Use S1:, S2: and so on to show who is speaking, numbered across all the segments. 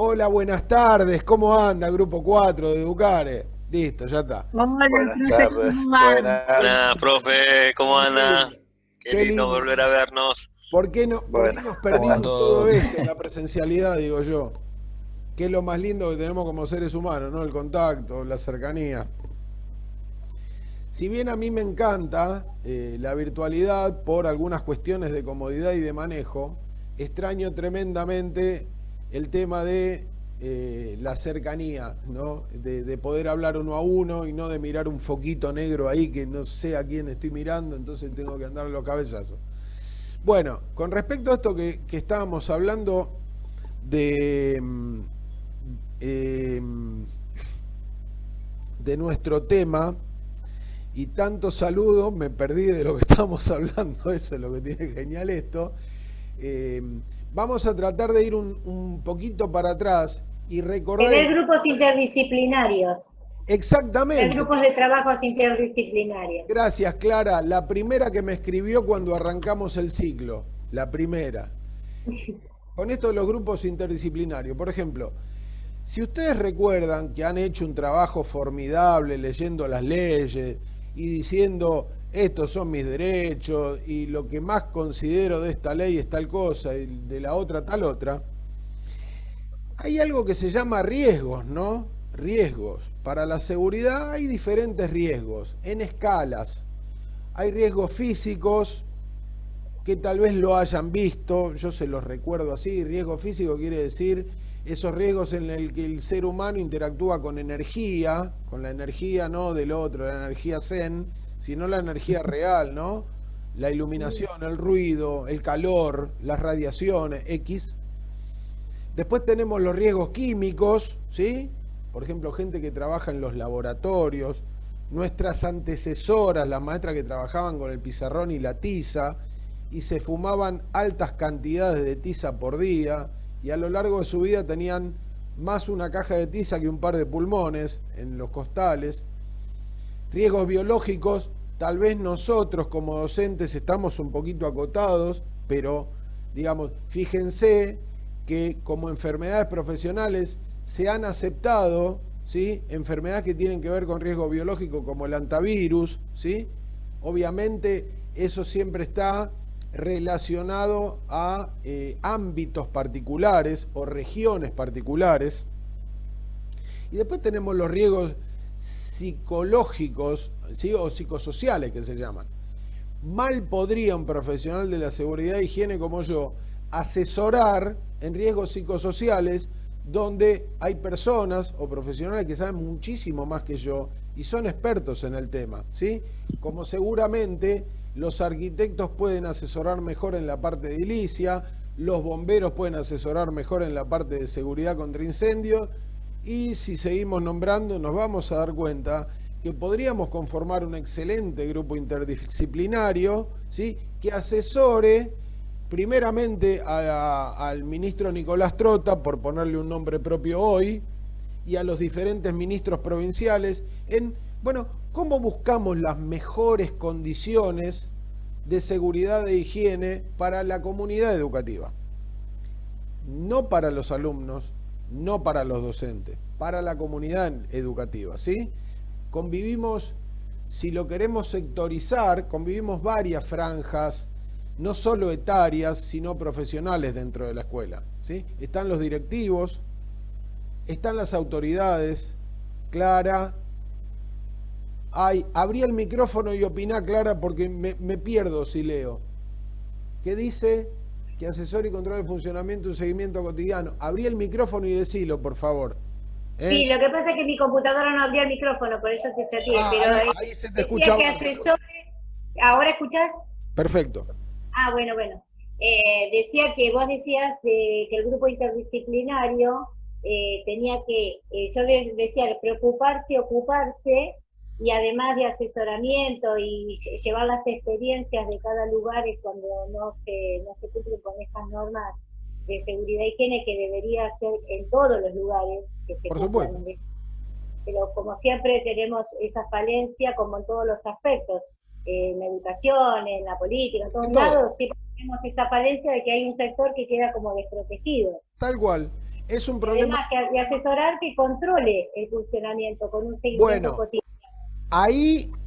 S1: Hola, buenas tardes. ¿Cómo anda, Grupo 4 de Educare? Listo, ya está.
S2: Hola,
S3: Buenas
S2: profe,
S3: tardes,
S2: ¿cómo van?
S3: buenas,
S4: Buenas, profe, ¿cómo
S1: Qué
S4: anda?
S1: lindo,
S4: Qué
S1: qué
S4: lindo
S1: lindo.
S4: volver a vernos.
S1: ¿Por qué no, por qué
S3: buenas.
S1: nos
S3: ¿Cómo va
S1: perdimos todo
S3: todo?
S1: esto, la presencialidad, digo yo? Que es lo más lindo que tenemos como seres humanos, ¿no? El contacto, la cercanía. Si bien a mí me encanta la virtualidad por algunas cuestiones de comodidad y de manejo, extraño tremendamente el tema de la cercanía, ¿no? De poder hablar uno a uno y no de mirar un foquito negro ahí que no sé a quién estoy mirando, entonces tengo que andar a los cabezazos. Bueno, con respecto a esto que estábamos hablando de, eh, de nuestro tema, y tanto saludo, me perdí de lo que estábamos hablando, eso es lo que tiene genial esto. Eh, Vamos a tratar de ir un poquito para atrás y recordar
S2: Tener grupos interdisciplinarios, tener
S1: exactamente.
S2: grupos de trabajos interdisciplinarios.
S1: Gracias, Clara, la primera que me escribió cuando arrancamos el ciclo, la primera. Con esto de los grupos interdisciplinarios, por ejemplo, si ustedes recuerdan que han hecho un trabajo formidable leyendo las leyes y diciendo estos son mis derechos y lo que más considero de esta ley es tal cosa y de la otra tal otra, hay algo que se llama riesgos, ¿no? Riesgos. Para la seguridad hay diferentes riesgos en escalas. Hay riesgos físicos que tal vez lo hayan visto, yo se los recuerdo así. Riesgo físico quiere decir esos riesgos en el que el ser humano interactúa con energía, con la energía no del otro, la energía zen, sino la energía real, ¿no? La iluminación, el ruido, el calor, las radiaciones, X. Después tenemos los riesgos químicos, ¿sí? Por ejemplo, gente que trabaja en los laboratorios, nuestras antecesoras, las maestras que trabajaban con el pizarrón y la tiza, y se fumaban altas cantidades de tiza por día, y a lo largo de su vida tenían más una caja de tiza que un par de pulmones en los costales. Riesgos biológicos, tal vez nosotros como docentes estamos un poquito acotados, pero digamos, fíjense que como enfermedades profesionales se han aceptado, ¿sí? Enfermedades que tienen que ver con riesgo biológico como el antivirus, ¿sí? Obviamente eso siempre está relacionado a ámbitos particulares o regiones particulares. Y después tenemos los riesgos psicológicos, ¿sí? O psicosociales que se llaman. Mal podría un profesional de la seguridad e higiene como yo asesorar en riesgos psicosociales donde hay personas o profesionales que saben muchísimo más que yo y son expertos en el tema, ¿sí? Como seguramente los arquitectos pueden asesorar mejor en la parte de edilicia, los bomberos pueden asesorar mejor en la parte de seguridad contra incendios, y si seguimos nombrando nos vamos a dar cuenta que podríamos conformar un excelente grupo interdisciplinario, ¿sí? Que asesore primeramente al ministro Nicolás Trota, por ponerle un nombre propio hoy, y a los diferentes ministros provinciales en, bueno, cómo buscamos las mejores condiciones de seguridad e higiene para la comunidad educativa. No para los alumnos, no para los docentes, para la comunidad educativa, ¿sí? Convivimos, si lo queremos sectorizar, convivimos varias franjas, no solo etarias, sino profesionales dentro de la escuela, ¿sí? Están los directivos, están las autoridades. Clara, abrí el micrófono y opiná, Clara, porque me pierdo si leo. ¿Qué dice? Que asesora y controla el funcionamiento y un seguimiento cotidiano. Abrí el micrófono y decilo, por favor.
S2: Sí, lo que pasa es que mi computadora no abría el micrófono, por eso te chateé,
S1: Ah,
S2: pero
S1: ahí se te escucha
S2: decía que
S1: bárbaro.
S2: asesore, ¿ahora escuchás?
S1: Perfecto.
S2: Ah, bueno, bueno. Decía que vos decías que el grupo interdisciplinario tenía que, decía, preocuparse, ocuparse, y además de asesoramiento y llevar las experiencias de cada lugar cuando no se cumplen con estas normas de seguridad y higiene que debería ser en todos los lugares que se
S1: Por
S2: cumplan.
S1: supuesto.
S2: Pero como siempre tenemos esa falencia como en todos los aspectos, en la educación, en la política, en todos
S1: En todo.
S2: lados, siempre tenemos esa falencia de que hay un sector que queda como desprotegido.
S1: Tal cual. Es un problema.
S2: Además, que asesorar que controle el funcionamiento con un seguimiento
S1: Bueno,
S2: cotidiano.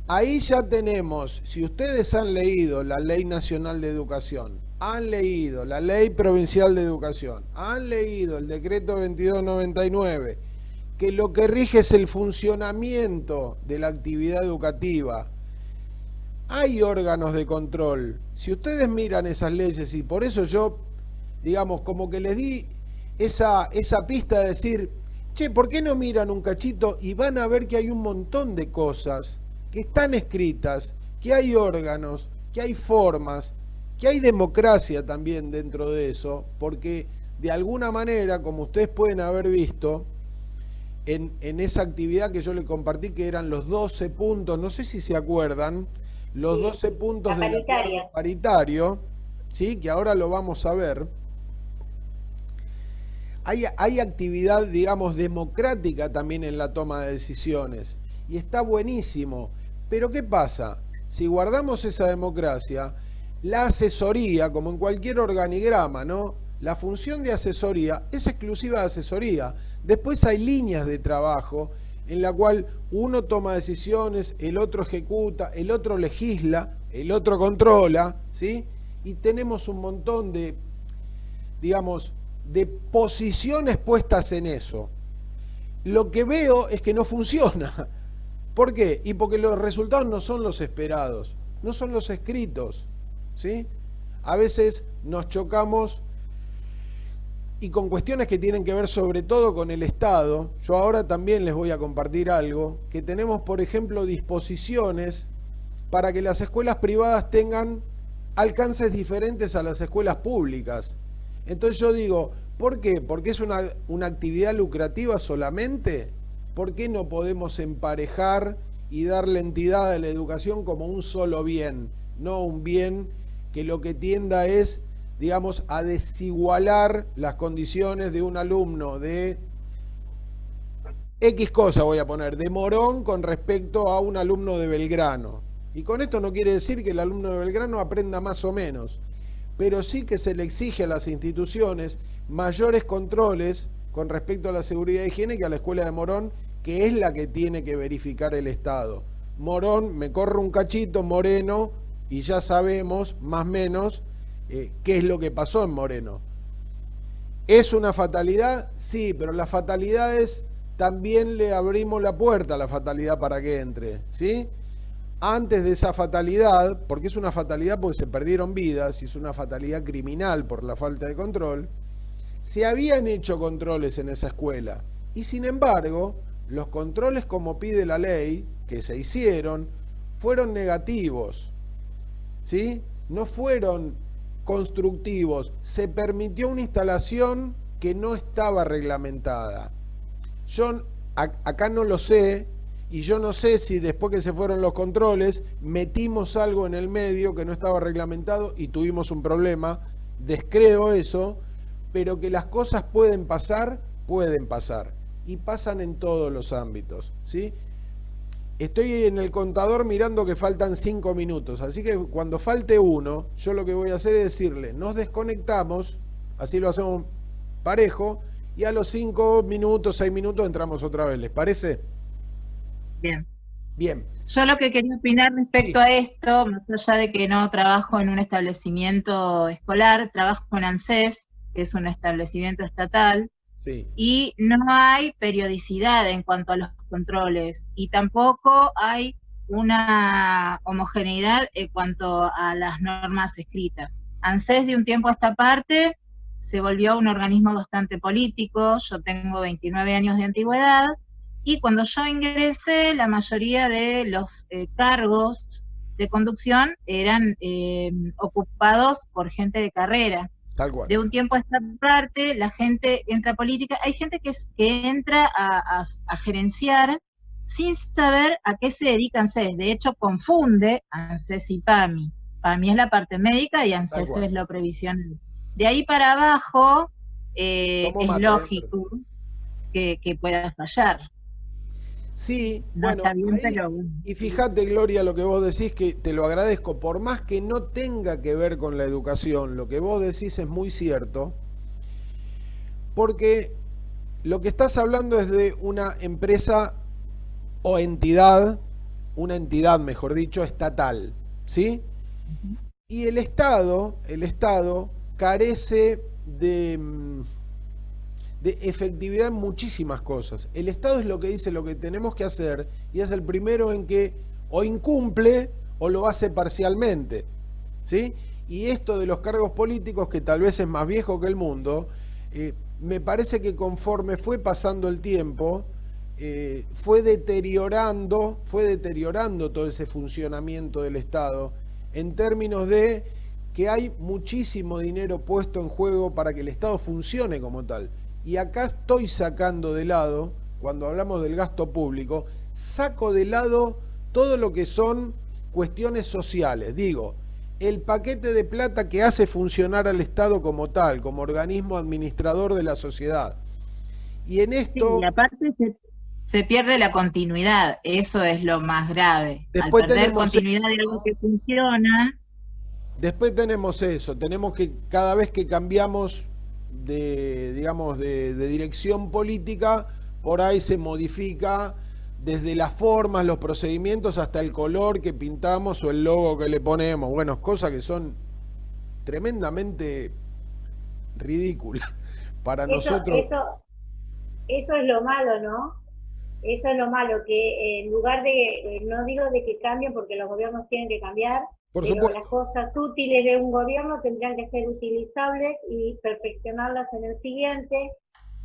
S1: ahí ya tenemos, si ustedes han leído la Ley Nacional de Educación, han leído la Ley Provincial de Educación, han leído el Decreto 2299, que lo que rige es el funcionamiento de la actividad educativa. Hay órganos de control. Si ustedes miran esas leyes, y por eso yo, digamos, como que les di esa pista de decir, che, ¿por qué no miran un cachito y van a ver que hay un montón de cosas que están escritas, que hay órganos, que hay formas, que hay democracia también dentro de eso, porque de alguna manera, como ustedes pueden haber visto, en esa actividad que yo les compartí, que eran los 12 puntos, no sé si se acuerdan, los 12 puntos del acuerdo paritario, ¿sí? Que ahora lo vamos a ver. Hay actividad, digamos, democrática también en la toma de decisiones, y está buenísimo. Pero ¿qué pasa? Si guardamos esa democracia, la asesoría, como en cualquier organigrama, ¿no? La función de asesoría es exclusiva de asesoría. Después hay líneas de trabajo en la cual uno toma decisiones, el otro ejecuta, el otro legisla, el otro controla, ¿sí? Y tenemos un montón de, digamos, de posiciones puestas en eso. Lo que veo es que no funciona. ¿Por qué? Y porque los resultados no son los esperados, no son los escritos, ¿sí? A veces nos chocamos y con cuestiones que tienen que ver sobre todo con el Estado. Yo ahora también les voy a compartir algo, que tenemos, por ejemplo, disposiciones para que las escuelas privadas tengan alcances diferentes a las escuelas públicas. Entonces yo digo, ¿por qué? ¿Porque es una actividad lucrativa solamente? ¿Por qué no podemos emparejar y darle entidad a la educación como un solo bien? No un bien que lo que tienda es, digamos, a desigualar las condiciones de un alumno de X cosa, voy a poner, de Morón con respecto a un alumno de Belgrano. Y con esto no quiere decir que el alumno de Belgrano aprenda más o menos, pero sí que se le exige a las instituciones mayores controles con respecto a la seguridad y higiene que a la escuela de Morón, que es la que tiene que verificar el Estado. Morón, me corre un cachito, Moreno, y ya sabemos, más o menos, qué es lo que pasó en Moreno. ¿Es una fatalidad? Sí, pero las fatalidades también le abrimos la puerta a la fatalidad para que entre, ¿sí? Antes de esa fatalidad, porque es una fatalidad porque se perdieron vidas, y es una fatalidad criminal por la falta de control, se habían hecho controles en esa escuela, y sin embargo, los controles como pide la ley, que se hicieron, fueron negativos, ¿sí? No fueron constructivos, se permitió una instalación que no estaba reglamentada. Yo acá no lo sé, y yo no sé si después que se fueron los controles, metimos algo en el medio que no estaba reglamentado y tuvimos un problema, descreo eso, pero que las cosas pueden pasar, y pasan en todos los ámbitos, ¿sí? Estoy en el contador mirando que faltan 5 minutos, así que cuando falte uno, yo lo que voy a hacer es decirle, nos desconectamos, así lo hacemos parejo, y a los 5 minutos, 6 minutos entramos otra vez, ¿les parece?
S3: Bien.
S1: Bien.
S3: Yo lo que quería opinar respecto a esto, más allá de que no trabajo en un establecimiento escolar, trabajo en ANSES, que es un establecimiento estatal,
S1: Sí.
S3: y no hay periodicidad en cuanto a los controles, y tampoco hay una homogeneidad en cuanto a las normas escritas. ANSES de un tiempo a esta parte se volvió un organismo bastante político, yo tengo 29 años de antigüedad, y cuando yo ingresé, la mayoría de los cargos de conducción eran ocupados por gente de carrera.
S1: Tal cual.
S3: De un tiempo a esta parte, la gente entra a política, hay gente que entra a gerenciar sin saber a qué se dedica ANSES. De hecho, confunde ANSES y PAMI. PAMI es la parte médica y ANSES es lo previsional. De ahí para abajo, es lógico que pueda fallar.
S1: Sí,
S3: no
S1: bueno,
S3: está bien,
S1: ahí,
S3: pero...
S1: y fíjate, Gloria, lo que vos decís, que te lo agradezco, por más que no tenga que ver con la educación, lo que vos decís es muy cierto, porque lo que estás hablando es de una empresa o entidad, una entidad, mejor dicho, estatal, ¿sí? Y el Estado carece de efectividad en muchísimas cosas. El Estado es lo que dice lo que tenemos que hacer y es el primero en que o incumple o lo hace parcialmente, ¿sí? Y esto de los cargos políticos, que tal vez es más viejo que el mundo, me parece que conforme fue pasando el tiempo, fue deteriorando todo ese funcionamiento del Estado en términos de que hay muchísimo dinero puesto en juego para que el Estado funcione como tal. Y acá estoy sacando de lado, cuando hablamos del gasto público, saco de lado todo lo que son cuestiones sociales. Digo, el paquete de plata que hace funcionar al Estado como tal, como organismo administrador de la sociedad. Y en esto...
S3: Sí, y aparte se pierde la continuidad, eso es lo más grave.
S1: Después
S3: Al perder
S1: tenemos
S3: continuidad de algo que funciona...
S1: Después tenemos eso, tenemos que cada vez que cambiamos digamos, de dirección política, por ahí se modifica desde las formas, los procedimientos, hasta el color que pintamos o el logo que le ponemos. Bueno, cosas que son tremendamente ridículas para nosotros.
S2: Eso es lo malo, ¿no? Eso es lo malo, que en lugar de, no digo de que cambien porque los gobiernos tienen que cambiar,
S1: Por
S2: pero
S1: supuesto.
S2: las cosas útiles de un gobierno tendrán que ser utilizables y perfeccionarlas en el siguiente,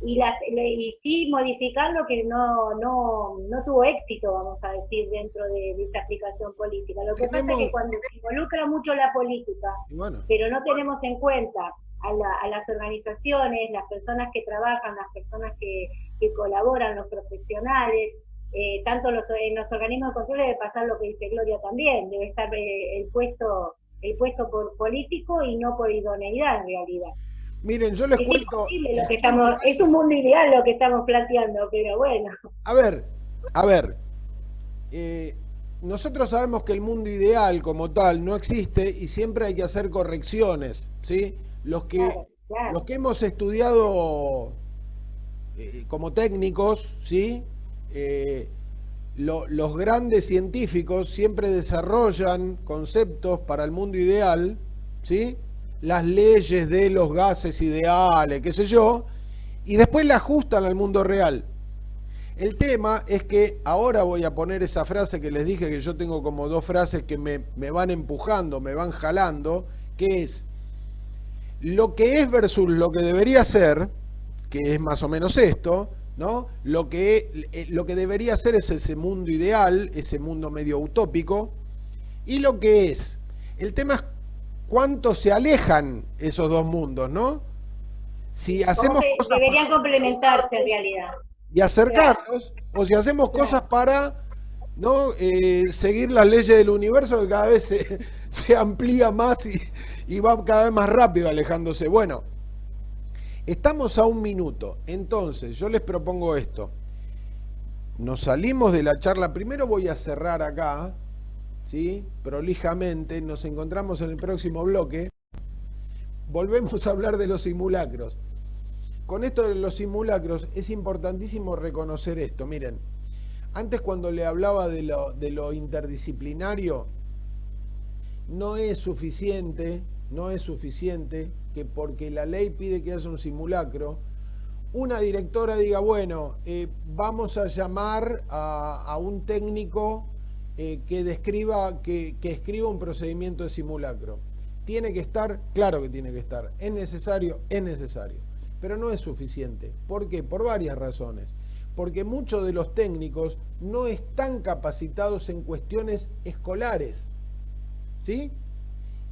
S2: y sí modificar lo que no tuvo éxito, vamos a decir, dentro de esa aplicación política. Lo que pasa es que cuando se involucra mucho la política,
S1: bueno,
S2: pero no tenemos en cuenta a las organizaciones, las personas que trabajan, las personas que colaboran, los profesionales, tanto en los organismos de control debe pasar lo que dice Gloria también, debe estar el puesto por político y no por idoneidad en realidad.
S1: Miren, yo les cuento...
S2: Es un mundo ideal lo que estamos planteando, pero bueno.
S1: A ver, nosotros sabemos que el mundo ideal como tal no existe y siempre hay que hacer correcciones, ¿sí? Los que hemos estudiado como técnicos, ¿sí? Los grandes científicos siempre desarrollan conceptos para el mundo ideal, ¿sí? Las leyes de los gases ideales, qué sé yo, y después la ajustan al mundo real. El tema es que ahora voy a poner esa frase que les dije, que yo tengo como dos frases que me van empujando, me van jalando, que es lo que es versus lo que debería ser, que es más o menos esto, ¿no? Lo que debería ser es ese mundo ideal, ese mundo medio utópico, y lo que es. El tema es cuánto se alejan esos dos mundos, ¿no? Si hacemos cosas
S2: deberían complementarse en realidad.
S1: Y acercarnos, o si hacemos cosas para no seguir las leyes del universo, que cada vez se amplía más y va cada vez más rápido alejándose. Bueno, estamos a un minuto, entonces yo les propongo esto. Nos salimos de la charla, primero voy a cerrar acá, ¿sí? Prolijamente, nos encontramos en el próximo bloque. Volvemos a hablar de los simulacros. Con esto de los simulacros es importantísimo reconocer esto. Miren, antes cuando le hablaba de lo interdisciplinario, no es suficiente que porque la ley pide que haya un simulacro, una directora diga, bueno, vamos a llamar a un técnico que escriba un procedimiento de simulacro. ¿Tiene que estar? Claro que tiene que estar. ¿Es necesario? Es necesario. Pero no es suficiente. ¿Por qué? Por varias razones. Porque muchos de los técnicos no están capacitados en cuestiones escolares, ¿sí?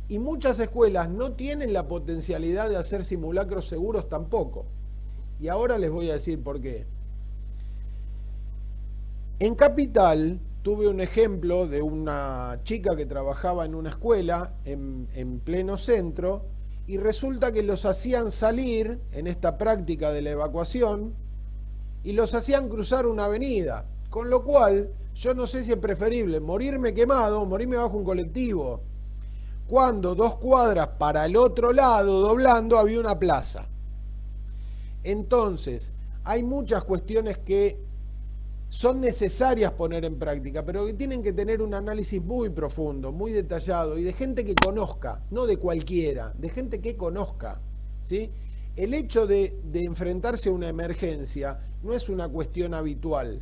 S1: Y muchas escuelas no tienen la potencialidad de hacer simulacros seguros tampoco. Y ahora les voy a decir por qué. En Capital tuve un ejemplo de una chica que trabajaba en una escuela en pleno centro, y resulta que los hacían salir en esta práctica de la evacuación y los hacían cruzar una avenida, con lo cual yo no sé si es preferible morirme quemado o morirme bajo un colectivo, cuando 2 cuadras para el otro lado, doblando, había una plaza. Entonces, hay muchas cuestiones que son necesarias poner en práctica, pero que tienen que tener un análisis muy profundo, muy detallado y de gente que conozca, no de cualquiera, de gente que conozca, ¿sí? El hecho de enfrentarse a una emergencia no es una cuestión habitual.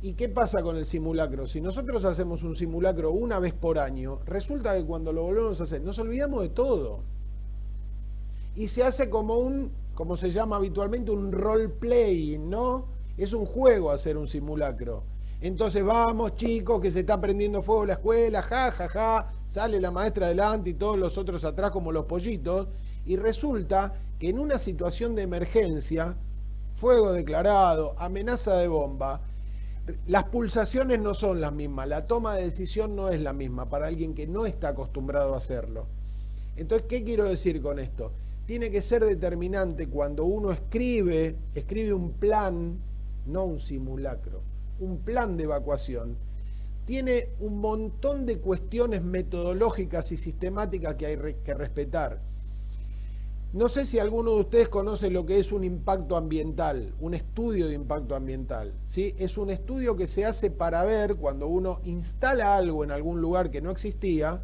S1: ¿Y qué pasa con el simulacro? Si nosotros hacemos un simulacro una vez por año, resulta que cuando lo volvemos a hacer, nos olvidamos de todo. Y se hace como se llama habitualmente, un role-playing, ¿no? Es un juego hacer un simulacro. Entonces vamos, chicos, que se está prendiendo fuego la escuela, ja, ja, ja, sale la maestra adelante y todos los otros atrás como los pollitos, y resulta que en una situación de emergencia, fuego declarado, amenaza de bomba, las pulsaciones no son las mismas, la toma de decisión no es la misma para alguien que no está acostumbrado a hacerlo. Entonces, ¿qué quiero decir con esto? Tiene que ser determinante cuando uno escribe un plan, no un simulacro, un plan de evacuación. Tiene un montón de cuestiones metodológicas y sistemáticas que hay que respetar. No sé si alguno de ustedes conoce lo que es un impacto ambiental, un estudio de impacto ambiental, ¿sí? Es un estudio que se hace para ver cuando uno instala algo en algún lugar que no existía,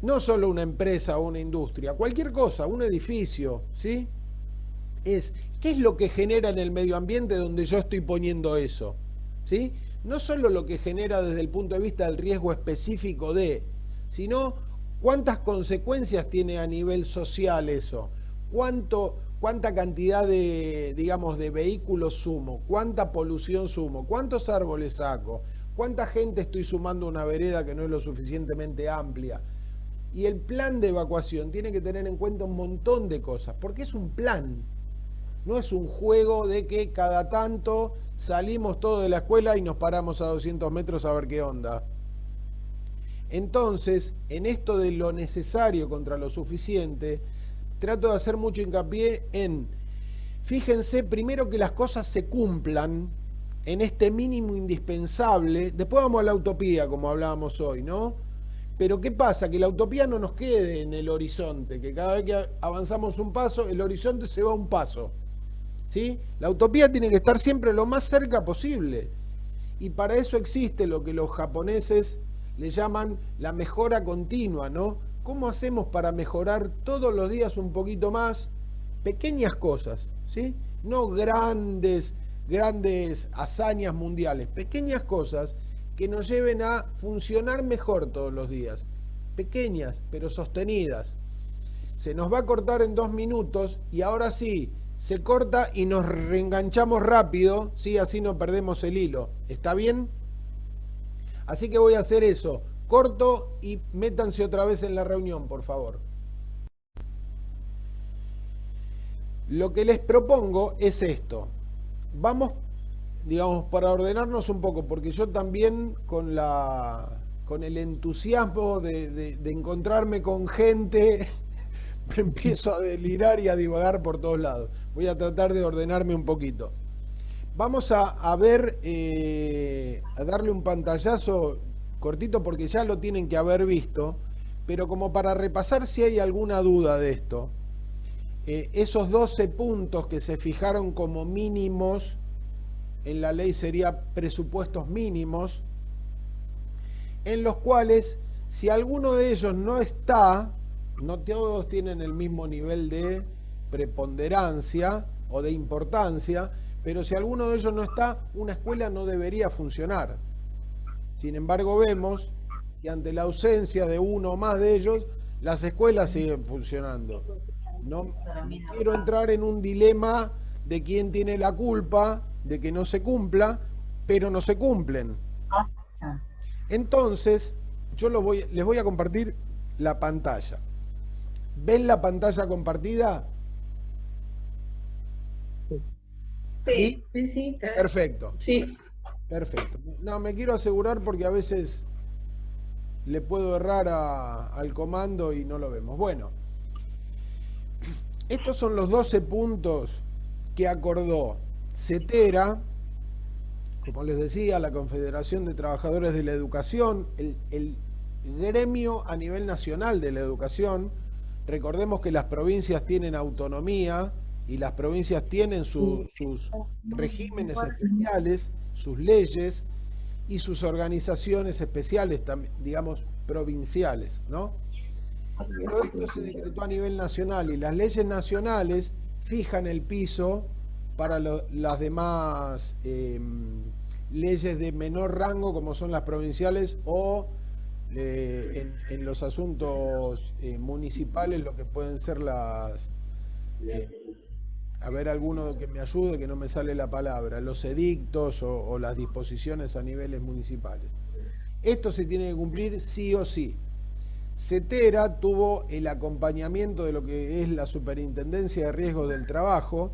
S1: no solo una empresa o una industria, cualquier cosa, un edificio, ¿sí? ¿Qué es lo que genera en el medio ambiente donde yo estoy poniendo eso? ¿Sí? No solo lo que genera desde el punto de vista del riesgo específico sino cuántas consecuencias tiene a nivel social eso, cuánta cantidad de, digamos, de vehículos sumo, cuánta polución sumo, cuántos árboles saco, cuánta gente estoy sumando a una vereda que no es lo suficientemente amplia. Y el plan de evacuación tiene que tener en cuenta un montón de cosas, porque es un plan, no es un juego de que cada tanto salimos todos de la escuela y nos paramos a 200 metros a ver qué onda. Entonces, en esto de lo necesario contra lo suficiente, trato de hacer mucho hincapié en, fíjense primero que las cosas se cumplan en este mínimo indispensable, después vamos a la utopía, como hablábamos hoy, ¿no? Pero ¿qué pasa? Que la utopía no nos quede en el horizonte, que cada vez que avanzamos un paso, el horizonte se va un paso, ¿sí? La utopía tiene que estar siempre lo más cerca posible, y para eso existe lo que los japoneses le llaman la mejora continua, ¿no? ¿Cómo hacemos para mejorar todos los días un poquito más? Pequeñas cosas, ¿sí? No grandes hazañas mundiales, pequeñas cosas que nos lleven a funcionar mejor todos los días. Pequeñas, pero sostenidas. Se nos va a cortar en 2 minutos y ahora sí, se corta y nos reenganchamos rápido, ¿sí? Así no perdemos el hilo. ¿Está bien? Así que voy a hacer eso. Corto y métanse otra vez en la reunión, por favor. Lo que les propongo es esto. Vamos, digamos, para ordenarnos un poco, porque yo también con el entusiasmo de encontrarme con gente, me empiezo a delirar y a divagar por todos lados. Voy a tratar de ordenarme un poquito. Vamos a ver, a darle un pantallazo cortito porque ya lo tienen que haber visto, pero como para repasar si hay alguna duda de esto. Esos 12 puntos que se fijaron como mínimos, en la ley sería presupuestos mínimos, en los cuales si alguno de ellos no está, no todos tienen el mismo nivel de preponderancia o de importancia, pero si alguno de ellos no está, una escuela no debería funcionar. Sin embargo, vemos que ante la ausencia de uno o más de ellos, las escuelas siguen funcionando. No quiero entrar en un dilema de quién tiene la culpa de que no se cumpla, pero no se cumplen. Entonces, yo les voy a compartir la pantalla. ¿Ven la pantalla compartida?
S5: Sí, sí, sí.
S1: Perfecto.
S5: Sí.
S1: Perfecto. No, me quiero asegurar porque a veces le puedo errar al comando y no lo vemos. Bueno, estos son los 12 puntos que acordó CETERA, como les decía, la Confederación de Trabajadores de la Educación, el gremio a nivel nacional de la educación. Recordemos que las provincias tienen autonomía y las provincias tienen sus regímenes especiales, sus leyes y sus organizaciones especiales, digamos, provinciales, ¿no? Pero esto se decretó a nivel nacional y las leyes nacionales fijan el piso para las demás leyes de menor rango, como son las provinciales, o en los asuntos municipales, lo que pueden ser las... a ver, alguno que me ayude, que no me sale la palabra, los edictos o las disposiciones a niveles municipales. Esto se tiene que cumplir sí o sí. CETERA tuvo el acompañamiento de lo que es la Superintendencia de Riesgos del Trabajo,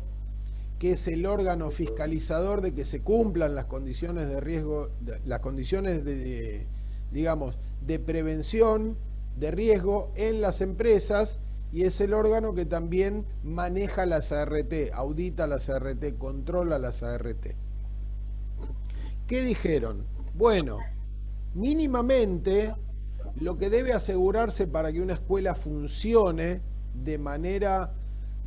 S1: que es el órgano fiscalizador de que se cumplan las condiciones de riesgo, las condiciones de, digamos, de prevención de riesgo en las empresas, y es el órgano que también maneja las ART, audita las ART, controla las ART. ¿Qué dijeron? Bueno, mínimamente lo que debe asegurarse para que una escuela funcione de manera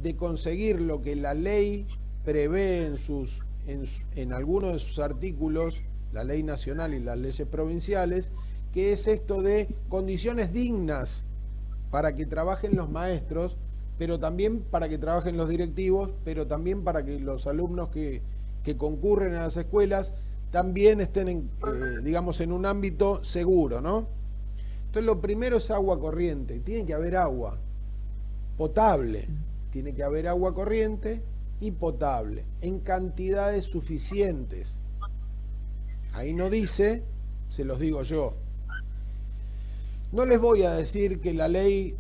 S1: de conseguir lo que la ley prevé en algunos de sus artículos, la ley nacional y las leyes provinciales, que es esto de condiciones dignas para que trabajen los maestros, pero también para que trabajen los directivos, pero también para que los alumnos que concurren a las escuelas también estén, digamos, en un ámbito seguro, ¿no? Entonces lo primero es agua corriente, tiene que haber agua potable, tiene que haber agua corriente y potable, en cantidades suficientes. Ahí no dice, se los digo yo. No les voy a decir que la ley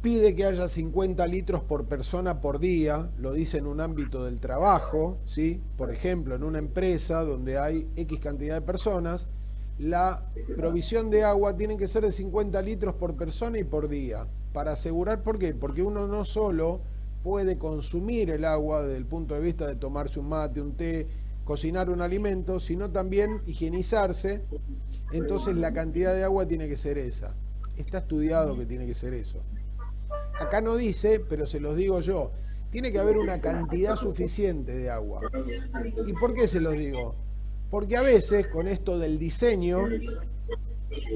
S1: pide que haya 50 litros por persona por día, lo dice en un ámbito del trabajo, ¿sí? Por ejemplo, en una empresa donde hay X cantidad de personas, la provisión de agua tiene que ser de 50 litros por persona y por día, para asegurar, ¿por qué? Porque uno no solo puede consumir el agua desde el punto de vista de tomarse un mate, un té, cocinar un alimento, sino también higienizarse. Entonces la cantidad de agua tiene que ser esa. Está estudiado que tiene que ser eso. Acá no dice, pero se los digo yo, tiene que haber una cantidad suficiente de agua. ¿Y por qué se los digo? Porque a veces con esto del diseño,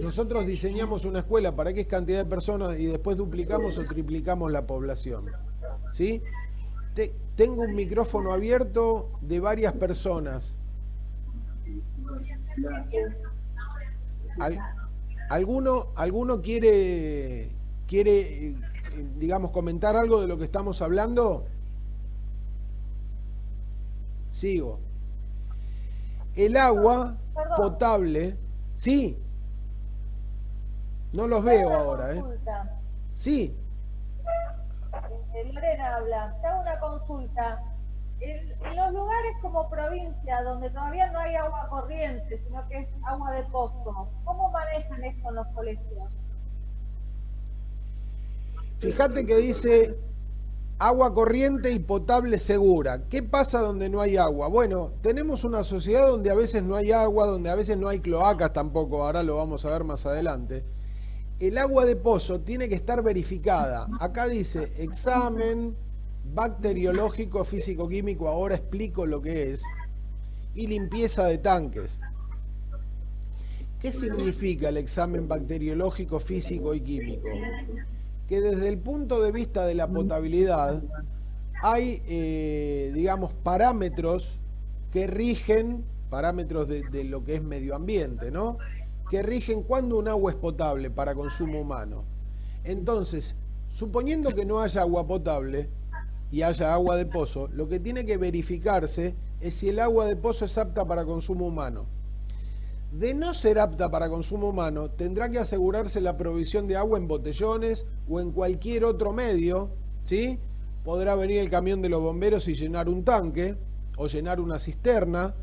S1: nosotros diseñamos una escuela para X cantidad de personas y después duplicamos o triplicamos la población, ¿sí? Tengo un micrófono abierto de varias personas. ¿Alguno quiere, digamos, comentar algo de lo que estamos hablando? Sigo. El agua potable, sí. No los veo ahora, ¿eh? Sí.
S6: Lorena habla. Te hago una consulta. En los lugares como provincia, donde todavía no hay agua corriente, sino que es agua de pozo, ¿cómo manejan esto en los colegios?
S1: Fíjate que dice agua corriente y potable segura. ¿Qué pasa donde no hay agua? Bueno, tenemos una sociedad donde a veces no hay agua, donde a veces no hay cloacas tampoco, ahora lo vamos a ver más adelante. El agua de pozo tiene que estar verificada. Acá dice examen bacteriológico, físico-químico, ahora explico lo que es, y limpieza de tanques. ¿Qué significa el examen bacteriológico, físico y químico? Que desde el punto de vista de la potabilidad hay, digamos, parámetros que rigen, parámetros de lo que es medio ambiente, ¿no? Que rigen cuando un agua es potable para consumo humano. Entonces, suponiendo que no haya agua potable y haya agua de pozo, lo que tiene que verificarse es si el agua de pozo es apta para consumo humano. De no ser apta para consumo humano, tendrá que asegurarse la provisión de agua en botellones o en cualquier otro medio, ¿sí? Podrá venir el camión de los bomberos y llenar un tanque o llenar una cisterna,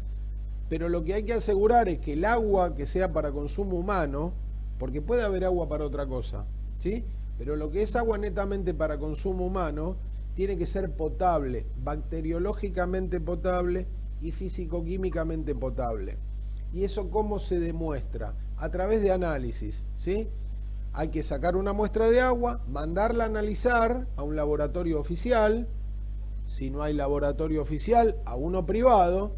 S1: pero lo que hay que asegurar es que el agua que sea para consumo humano, porque puede haber agua para otra cosa, ¿sí? Pero lo que es agua netamente para consumo humano tiene que ser potable, bacteriológicamente potable y físico-químicamente potable. ¿Y eso cómo se demuestra? A través de análisis, ¿sí? Hay que sacar una muestra de agua, mandarla a analizar a un laboratorio oficial, si no hay laboratorio oficial, a uno privado,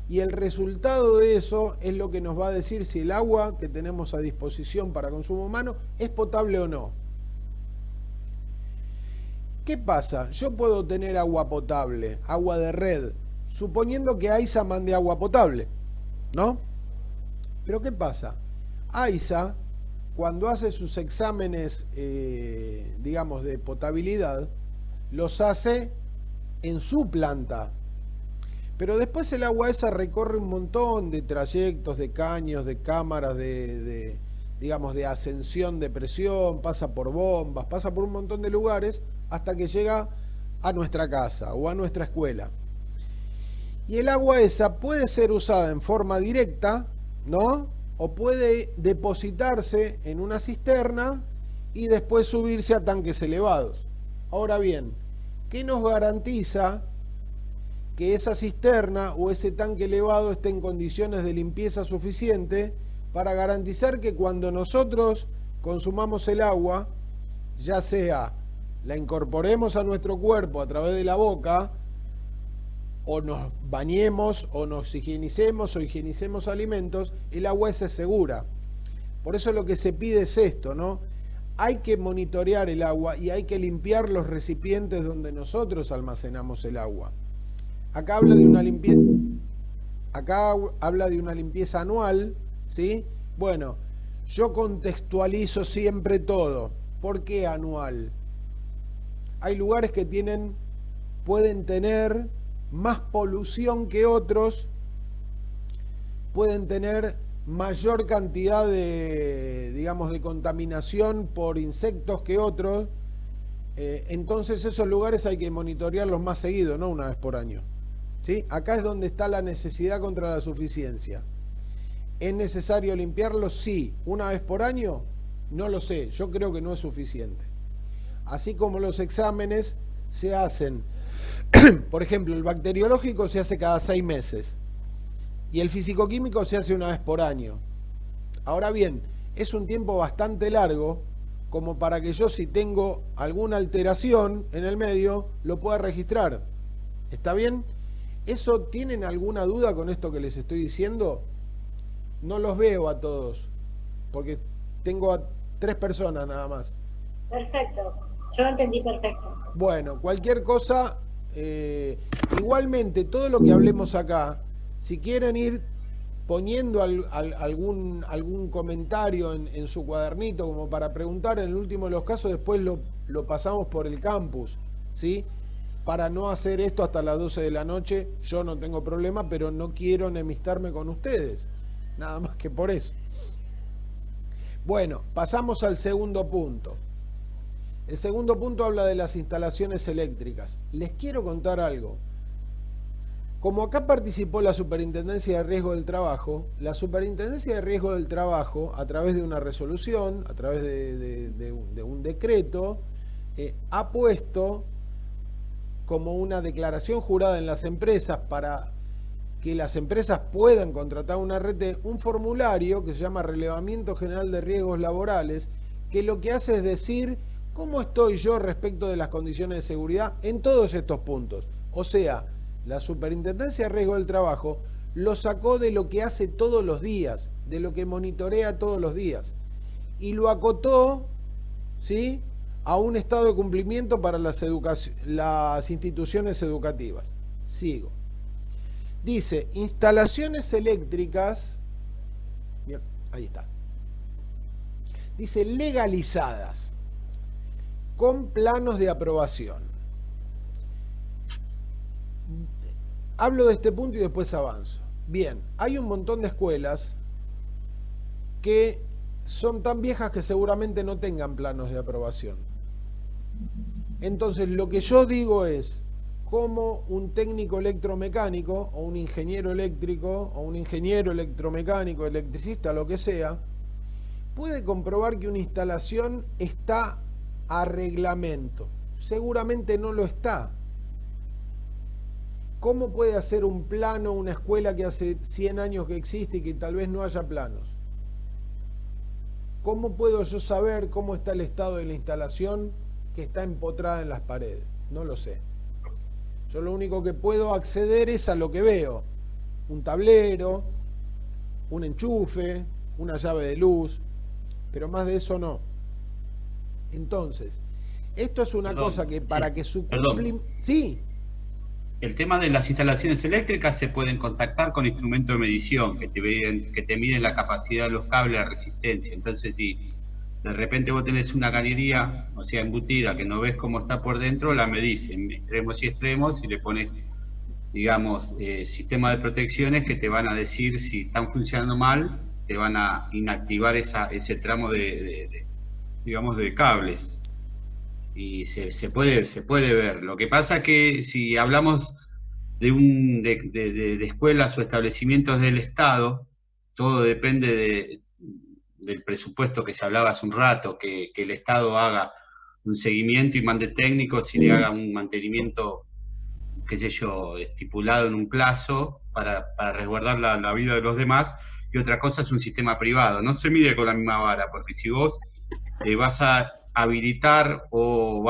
S1: y el resultado de eso es lo que nos va a decir si el agua que tenemos a disposición para consumo humano es potable o no. ¿Qué pasa? Yo puedo tener agua potable, agua de red, suponiendo que AISA mande agua potable, ¿no? Pero ¿qué pasa? AISA, cuando hace sus exámenes, digamos, de potabilidad, los hace en su planta. Pero después el agua esa recorre un montón de trayectos, de caños, de cámaras, digamos, de ascensión de presión, pasa por bombas, pasa por un montón de lugares hasta que llega a nuestra casa o a nuestra escuela. Y el agua esa puede ser usada en forma directa, ¿no? O puede depositarse en una cisterna y después subirse a tanques elevados. Ahora bien, ¿qué nos garantiza que esa cisterna o ese tanque elevado esté en condiciones de limpieza suficiente para garantizar que cuando nosotros consumamos el agua, ya sea la incorporemos a nuestro cuerpo a través de la boca, o nos bañemos, o nos higienicemos, o higienicemos alimentos, el agua esa es segura? Por eso lo que se pide es esto, ¿no? Hay que monitorear el agua y hay que limpiar los recipientes donde nosotros almacenamos el agua. Acá habla de una limpieza anual, ¿sí? Bueno, yo contextualizo siempre todo. ¿Por qué anual? Hay lugares que pueden tener más polución que otros, pueden tener mayor cantidad de, digamos, de contaminación por insectos que otros. Entonces esos lugares hay que monitorearlos más seguido, no una vez por año. ¿Sí? Acá es donde está la necesidad contra la suficiencia. ¿Es necesario limpiarlos? Sí. ¿Una vez por año? No lo sé. Yo creo que no es suficiente. Así como los exámenes se hacen, por ejemplo, el bacteriológico se hace cada 6 meses y el fisicoquímico se hace una vez por año. Ahora bien, es un tiempo bastante largo como para que yo, si tengo alguna alteración en el medio, lo pueda registrar. ¿Está bien? ¿Eso tienen alguna duda con esto que les estoy diciendo? No los veo a todos, porque tengo a 3 personas nada más.
S2: Perfecto, yo lo entendí perfecto.
S1: Bueno, cualquier cosa, igualmente todo lo que hablemos acá, si quieren ir poniendo algún comentario en su cuadernito como para preguntar, en el último de los casos después lo pasamos por el campus, ¿sí? Para no hacer esto hasta las 12 de la noche, yo no tengo problema, pero no quiero enemistarme con ustedes, nada más que por eso. Bueno, pasamos al segundo punto. El segundo punto habla de las instalaciones eléctricas. Les quiero contar algo. Como acá participó la Superintendencia de Riesgo del Trabajo, la Superintendencia de Riesgo del Trabajo, a través de una resolución, a través de un decreto, ha puesto como una declaración jurada en las empresas para que las empresas puedan contratar una RT, un formulario que se llama Relevamiento General de Riesgos Laborales, que lo que hace es decir cómo estoy yo respecto de las condiciones de seguridad en todos estos puntos. O sea, la Superintendencia de Riesgo del Trabajo lo sacó de lo que hace todos los días, de lo que monitorea todos los días, y lo acotó, ¿sí?, a un estado de cumplimiento para las instituciones educativas. Sigo. Dice, instalaciones eléctricas, bien, ahí está. Dice, legalizadas, con planos de aprobación. Hablo de este punto y después avanzo. Bien, hay un montón de escuelas que son tan viejas que seguramente no tengan planos de aprobación. Entonces, lo que yo digo es, cómo un técnico electromecánico, o un ingeniero eléctrico, o un ingeniero electromecánico, electricista, lo que sea, puede comprobar que una instalación está a reglamento. Seguramente no lo está. ¿Cómo puede hacer un plano una escuela que hace 100 años que existe y que tal vez no haya planos? ¿Cómo puedo yo saber cómo está el estado de la instalación que está empotrada en las paredes? No lo sé. Yo lo único que puedo acceder es a lo que veo. Un tablero, un enchufe, una llave de luz, pero más de eso no. Entonces, esto es una cosa que para que su cumplimiento... Sí.
S7: El tema de las instalaciones eléctricas se pueden contactar con instrumentos de medición que te miden la capacidad de los cables, la resistencia. Entonces, si de repente vos tenés una cañería, o sea, embutida, que no ves cómo está por dentro, la medís en extremos y extremos y le pones, digamos, sistema de protecciones que te van a decir si están funcionando mal, te van a inactivar ese tramo digamos, de cables. Y se puede ver. Lo que pasa es que si hablamos de escuelas o establecimientos del Estado, todo depende del presupuesto que se hablaba hace un rato, que el Estado haga un seguimiento y mande técnicos y le haga un mantenimiento, qué sé yo, estipulado en un plazo para resguardar la vida de los demás, y otra cosa es un sistema privado. No se mide con la misma vara, porque si vos vas a habilitar o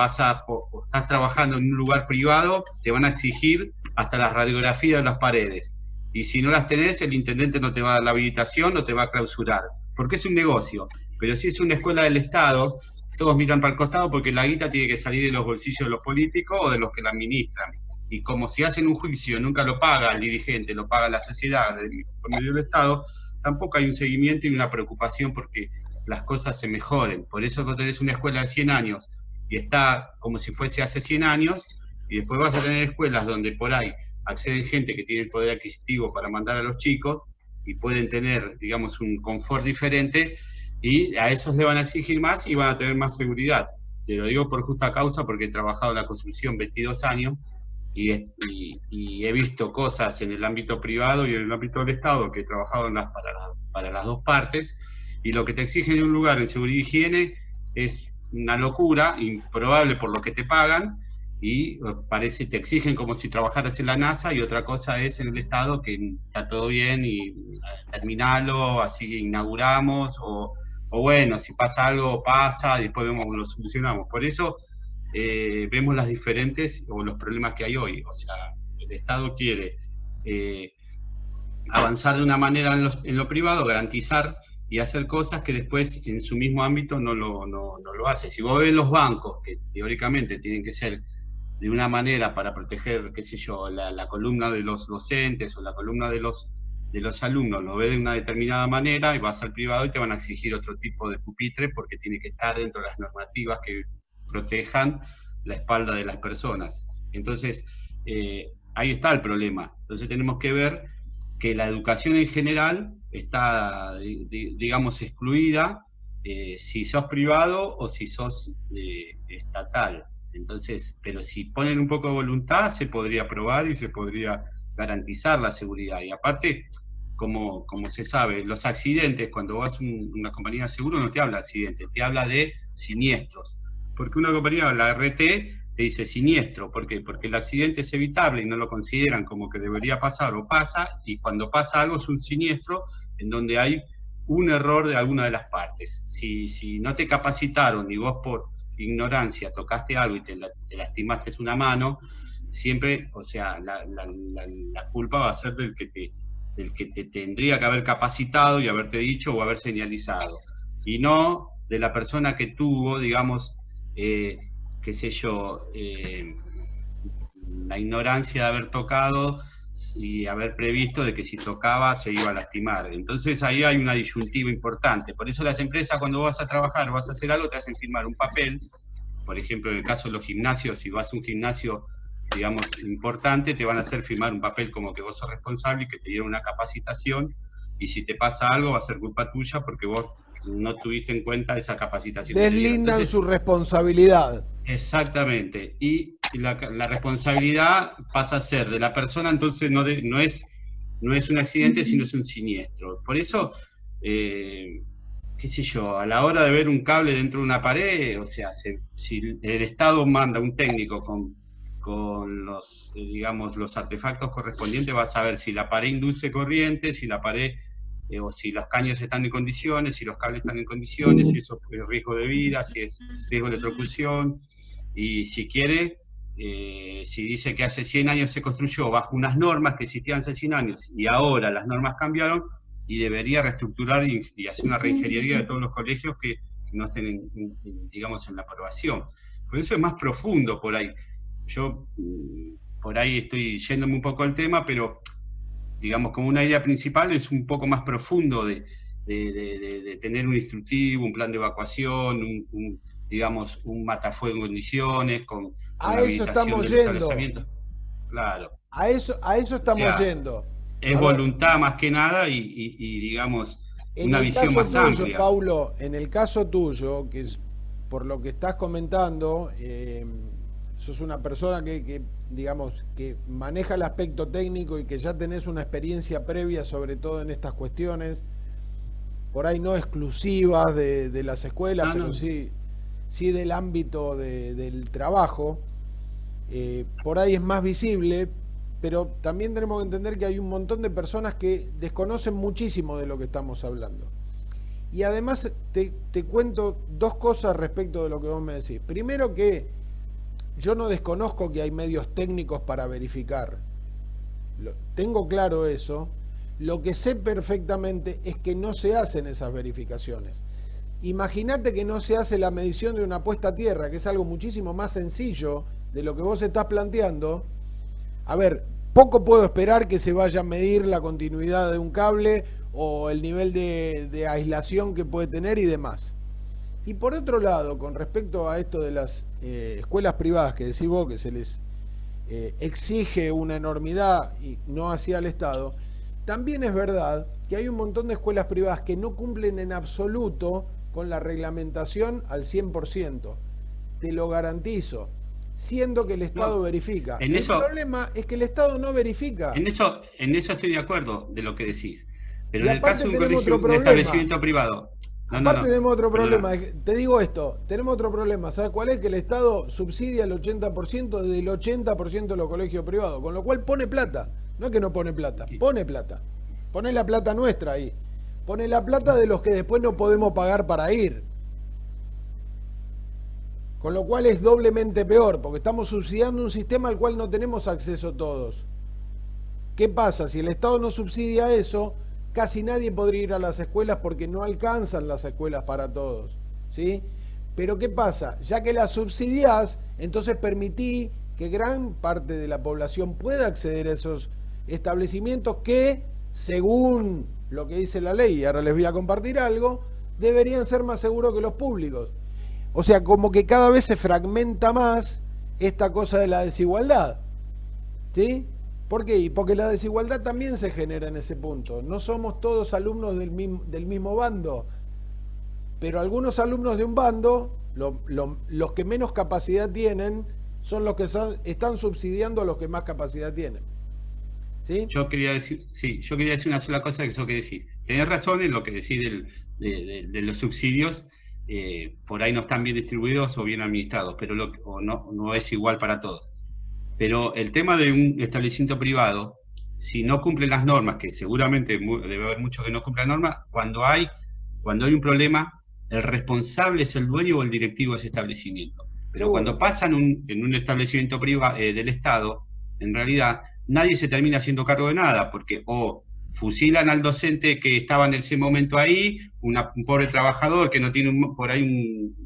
S7: estás trabajando en un lugar privado, te van a exigir hasta las radiografías de las paredes. Y si no las tenés, el intendente no te va a dar la habilitación, no te va a clausurar, porque es un negocio. Pero si es una escuela del Estado, todos miran para el costado porque la guita tiene que salir de los bolsillos de los políticos o de los que la administran. Y como si hacen un juicio, nunca lo paga el dirigente, lo paga la sociedad por medio del Estado, tampoco hay un seguimiento y una preocupación porque las cosas se mejoren. Por eso no tenés una escuela de 100 años y está como si fuese hace 100 años, y después vas a tener escuelas donde por ahí acceden gente que tiene el poder adquisitivo para mandar a los chicos y pueden tener, digamos, un confort diferente, y a esos le van a exigir más y van a tener más seguridad. Se lo digo por justa causa porque he trabajado en la construcción 22 años y he visto cosas en el ámbito privado y en el ámbito del Estado, que he trabajado para las dos partes, y lo que te exigen en un lugar en seguridad y higiene es una locura, improbable por lo que te pagan, y te exigen como si trabajaras en la NASA, y otra cosa es en el Estado que está todo bien y terminalo, así inauguramos, o bueno, si pasa algo, pasa, y después vemos cómo lo solucionamos. Por eso vemos las diferentes o los problemas que hay hoy. O sea, el Estado quiere avanzar de una manera en lo privado, garantizar y hacer cosas que después en su mismo ámbito no lo hace. Si vos ves los bancos, que teóricamente tienen que ser de una manera para proteger, qué sé yo, la columna de los docentes o la columna de los alumnos, lo ves de una determinada manera, y vas al privado y te van a exigir otro tipo de pupitre porque tiene que estar dentro de las normativas que protejan la espalda de las personas. Entonces, ahí está el problema. Entonces tenemos que ver que la educación en general está, digamos, excluida si sos privado o si sos estatal. Entonces, pero si ponen un poco de voluntad, se podría probar y se podría garantizar la seguridad. Y aparte, como se sabe, los accidentes, cuando vas a una compañía de seguro, no te habla de accidentes, te habla de siniestros. Porque una compañía, la RT, te dice siniestro. ¿Por qué? Porque el accidente es evitable y no lo consideran como que debería pasar o pasa, y cuando pasa algo es un siniestro en donde hay un error de alguna de las partes. Si no te capacitaron y vos por ignorancia tocaste algo y te lastimaste una mano, siempre, o sea, la culpa va a ser del que te tendría que haber capacitado y haberte dicho o haber señalizado, y no de la persona que tuvo, digamos, qué sé yo, la ignorancia de haber tocado y haber previsto de que si tocaba se iba a lastimar. Entonces ahí hay una disyuntiva importante. Por eso las empresas, cuando vas a trabajar, vas a hacer algo, te hacen firmar un papel. Por ejemplo, en el caso de los gimnasios, si vas a un gimnasio, digamos, importante, te van a hacer firmar un papel como que vos sos responsable y que te dieron una capacitación, y si te pasa algo va a ser culpa tuya porque vos no tuviste en cuenta esa capacitación.
S1: Deslindan su responsabilidad.
S7: Exactamente, y la responsabilidad pasa a ser de la persona, entonces no es un accidente, sino es un siniestro. Por eso, qué sé yo, a la hora de ver un cable dentro de una pared, o sea, si el Estado manda un técnico con los, digamos, los artefactos correspondientes, vas a ver si la pared induce corriente, si la pared o si los caños están en condiciones, si los cables están en condiciones, si eso es riesgo de vida, si es riesgo de electrocución, y si quiere, si dice que hace 100 años se construyó bajo unas normas que existían hace 100 años y ahora las normas cambiaron, y debería reestructurar y hacer una reingeniería de todos los colegios que no estén, digamos, en la aprobación. Por eso es más profundo por ahí. Yo por ahí estoy yéndome un poco al tema, pero digamos como una idea principal es un poco más profundo de tener un instructivo, un plan de evacuación, digamos, un matafuego en condiciones, con
S1: a eso estamos yendo.
S7: Claro.
S1: A eso estamos yendo.
S7: Es voluntad más que nada y digamos, una visión más amplia.
S1: Paulo, en el caso tuyo, que es por lo que estás comentando, sos una persona que digamos, que maneja el aspecto técnico y que ya tenés una experiencia previa, sobre todo en estas cuestiones, por ahí no exclusivas de las escuelas, pero sí del ámbito del trabajo. Por ahí es más visible, pero también tenemos que entender que hay un montón de personas que desconocen muchísimo de lo que estamos hablando. Y además te cuento dos cosas respecto de lo que vos me decís. Primero, que yo no desconozco que hay medios técnicos para verificar. Tengo claro eso. Lo que sé perfectamente es que no se hacen esas verificaciones. Imagínate que no se hace la medición de una puesta a tierra, que es algo muchísimo más sencillo de lo que vos estás planteando. A ver, poco puedo esperar que se vaya a medir la continuidad de un cable o el nivel de aislación que puede tener y demás. Y por otro lado, con respecto a esto de las escuelas privadas que decís vos, que se les exige una enormidad y no hacia el Estado, también es verdad que hay un montón de escuelas privadas que no cumplen en absoluto con la reglamentación al 100%. Te lo garantizo. Siendo que el Estado verifica. El problema es que el Estado no verifica.
S7: En eso estoy de acuerdo de lo que decís. Pero en el caso de un colegio, un establecimiento privado.
S1: Aparte tenemos otro problema. Te digo esto, tenemos otro problema. ¿Sabes cuál es? Que el Estado subsidia el 80% del 80% de los colegios privados, con lo cual pone plata. No es que no pone plata, pone plata. Pone la plata nuestra ahí. Pone la plata de los que después no podemos pagar para ir. Con lo cual es doblemente peor, porque estamos subsidiando un sistema al cual no tenemos acceso todos. ¿Qué pasa? Si el Estado no subsidia eso, casi nadie podría ir a las escuelas porque no alcanzan las escuelas para todos, ¿sí? Pero ¿qué pasa? Ya que las subsidiás, entonces permití que gran parte de la población pueda acceder a esos establecimientos que, según lo que dice la ley, y ahora les voy a compartir algo, deberían ser más seguros que los públicos. O sea, como que cada vez se fragmenta más esta cosa de la desigualdad, ¿sí? ¿Por qué? Porque la desigualdad también se genera en ese punto. No somos todos alumnos del mismo bando, pero algunos alumnos de un bando, los que menos capacidad tienen, son los que están subsidiando a los que más capacidad tienen. ¿Sí?
S7: Yo quería decir una sola cosa que eso que decir. Tenés razón en lo que decís de los subsidios. Por ahí no están bien distribuidos o bien administrados, pero no es igual para todos. Pero el tema de un establecimiento privado, si no cumple las normas, que seguramente debe haber muchos que no cumplen las normas, cuando hay un problema, el responsable es el dueño o el directivo de ese establecimiento. Pero cuando pasan en un establecimiento privado del Estado, en realidad nadie se termina haciendo cargo de nada, porque fusilan al docente que estaba en ese momento ahí, un pobre trabajador que no tiene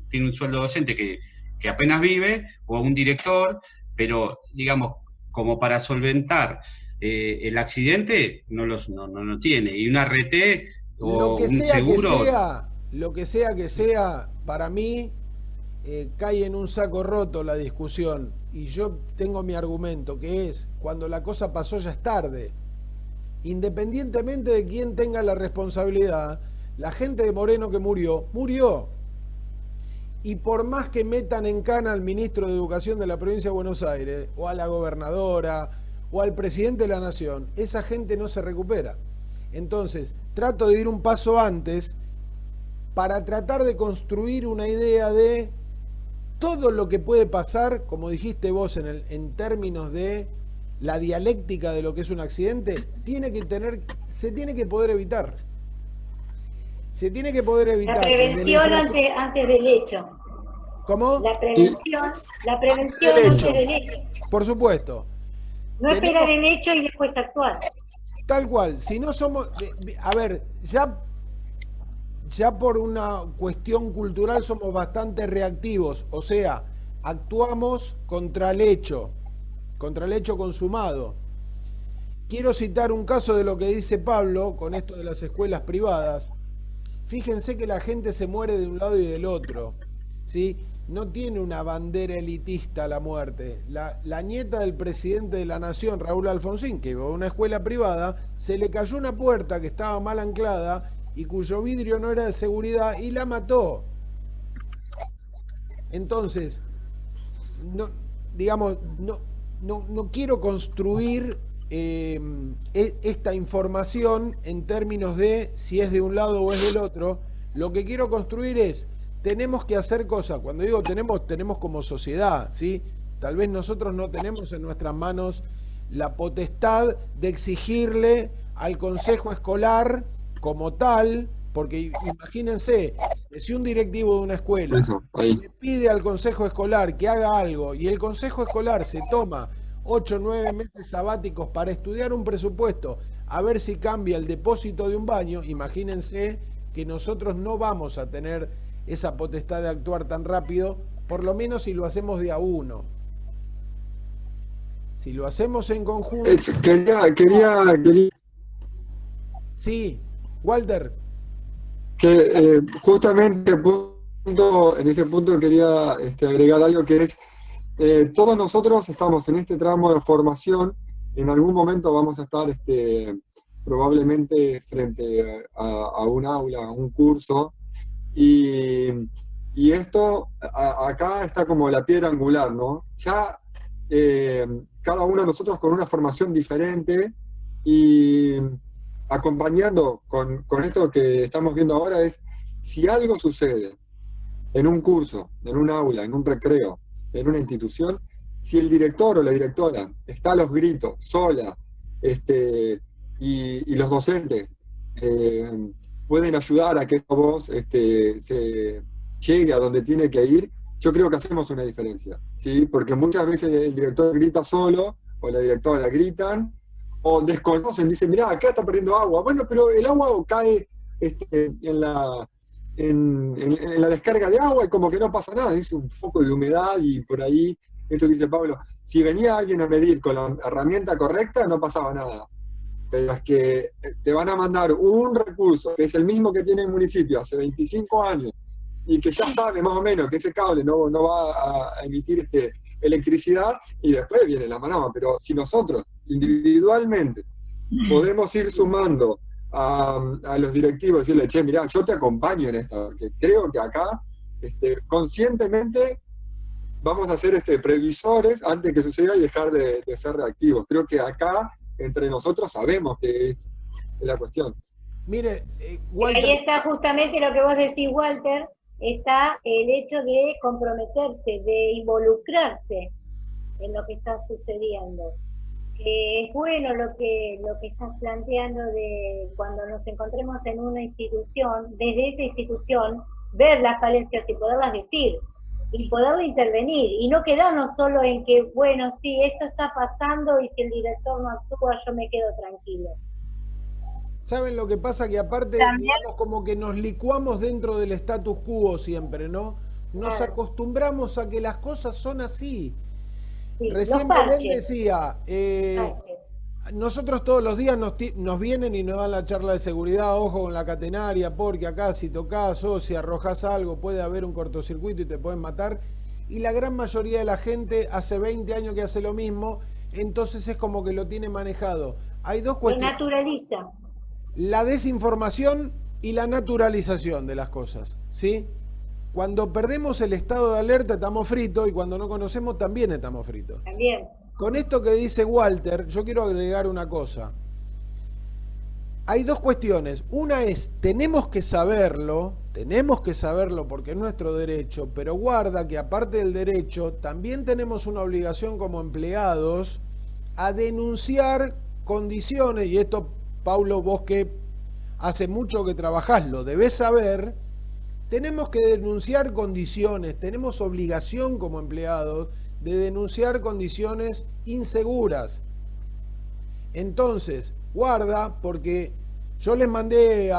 S7: tiene un sueldo docente que apenas vive, o un director, pero digamos, como para solventar el accidente, no lo tiene. Y una RT o un seguro...
S1: Lo que sea que sea, para mí, cae en un saco roto la discusión. Y yo tengo mi argumento, que es, cuando la cosa pasó ya es tarde. Independientemente de quién tenga la responsabilidad, la gente de Moreno que murió, murió. Y por más que metan en cana al ministro de Educación de la provincia de Buenos Aires, o a la gobernadora, o al presidente de la Nación, esa gente no se recupera. Entonces, trato de ir un paso antes para tratar de construir una idea de todo lo que puede pasar, como dijiste vos, en términos de la dialéctica de lo que es un accidente, se tiene que poder evitar. Se tiene que poder evitar.
S2: La prevención antes del hecho.
S1: ¿Cómo?
S2: La prevención
S1: Derecho.
S2: antes del hecho.
S1: Por supuesto.
S2: No esperar el hecho y después actuar.
S1: Tal cual. Si no somos... A ver, ya por una cuestión cultural somos bastante reactivos. O sea, actuamos contra el hecho consumado. Quiero citar un caso de lo que dice Pablo con esto de las escuelas privadas. Fíjense que la gente se muere de un lado y del otro, ¿sí? No tiene una bandera elitista la muerte. La nieta del presidente de la Nación, Raúl Alfonsín, que iba a una escuela privada, se le cayó una puerta que estaba mal anclada y cuyo vidrio no era de seguridad y la mató. Entonces, no, digamos, no quiero construir esta información en términos de si es de un lado o es del otro. Lo que quiero construir es, tenemos que hacer cosas. Cuando digo tenemos como sociedad, ¿sí? Tal vez nosotros no tenemos en nuestras manos la potestad de exigirle al consejo escolar como tal, porque imagínense, si un directivo de una escuela le pide al consejo escolar que haga algo y el consejo escolar se toma 8 o 9 meses sabáticos para estudiar un presupuesto, a ver si cambia el depósito de un baño, imagínense que nosotros no vamos a tener esa potestad de actuar tan rápido, por lo menos si lo hacemos de a uno. Si lo hacemos en conjunto...
S8: Quería...
S1: Sí, Walter.
S8: Que justamente en ese punto quería agregar algo que es, todos nosotros estamos en este tramo de formación, en algún momento vamos a estar probablemente frente a un aula, a un curso, y esto acá está como la piedra angular, ¿no? Ya cada uno de nosotros con una formación diferente y acompañando con esto que estamos viendo ahora es, si algo sucede en un curso, en un aula, en un recreo, en una institución, si el director o la directora está a los gritos, sola, y los docentes pueden ayudar a que esta voz se llegue a donde tiene que ir, yo creo que hacemos una diferencia, ¿sí? Porque muchas veces el director grita solo, o la directora gritan, o desconocen, dicen, mirá, acá está perdiendo agua. Bueno, pero el agua cae en la descarga de agua y como que no pasa nada, es un foco de humedad y por ahí, esto que dice Pablo, si venía alguien a medir con la herramienta correcta, no pasaba nada. Pero es que te van a mandar un recurso, que es el mismo que tiene el municipio hace 25 años, y que ya sabe más o menos que ese cable no va a emitir electricidad, y después viene la manama. Pero si nosotros individualmente podemos ir sumando a los directivos, decirle, che, mirá, yo te acompaño en esto, porque creo que acá conscientemente vamos a ser previsores antes que suceda y dejar de ser reactivos. Creo que acá entre nosotros sabemos que es la cuestión.
S1: Mire, Walter...
S2: Ahí está justamente lo que vos decís, Walter, está el hecho de comprometerse, de involucrarse en lo que está sucediendo. Es bueno lo que estás planteando de cuando nos encontremos en una institución, desde esa institución, ver las falencias y poderlas decir, y poderle intervenir, y no quedarnos solo en que, bueno, sí, esto está pasando, y si el director no actúa, yo me quedo tranquilo.
S1: ¿Saben lo que pasa? Que aparte, digamos, como que nos licuamos dentro del status quo siempre, ¿no? Nos acostumbramos a que las cosas son así. Sí, recién Belén decía, nosotros todos los días nos vienen y nos dan la charla de seguridad, ojo con la catenaria, porque acá si tocas o si arrojas algo puede haber un cortocircuito y te pueden matar. Y la gran mayoría de la gente hace 20 años que hace lo mismo, entonces es como que lo tiene manejado. Hay dos cuestiones.
S2: Lo naturaliza.
S1: La desinformación y la naturalización de las cosas, ¿sí? Cuando perdemos el estado de alerta estamos fritos, y cuando no conocemos también estamos fritos.
S2: También.
S1: Con esto que dice Walter, yo quiero agregar una cosa. Hay dos cuestiones. Una es, tenemos que saberlo porque es nuestro derecho, pero guarda que aparte del derecho, también tenemos una obligación como empleados a denunciar condiciones, y esto, Paulo, vos que hace mucho que trabajás, lo debés saber, Tenemos que denunciar condiciones, tenemos obligación como empleados de denunciar condiciones inseguras. Entonces, guarda, porque yo les mandé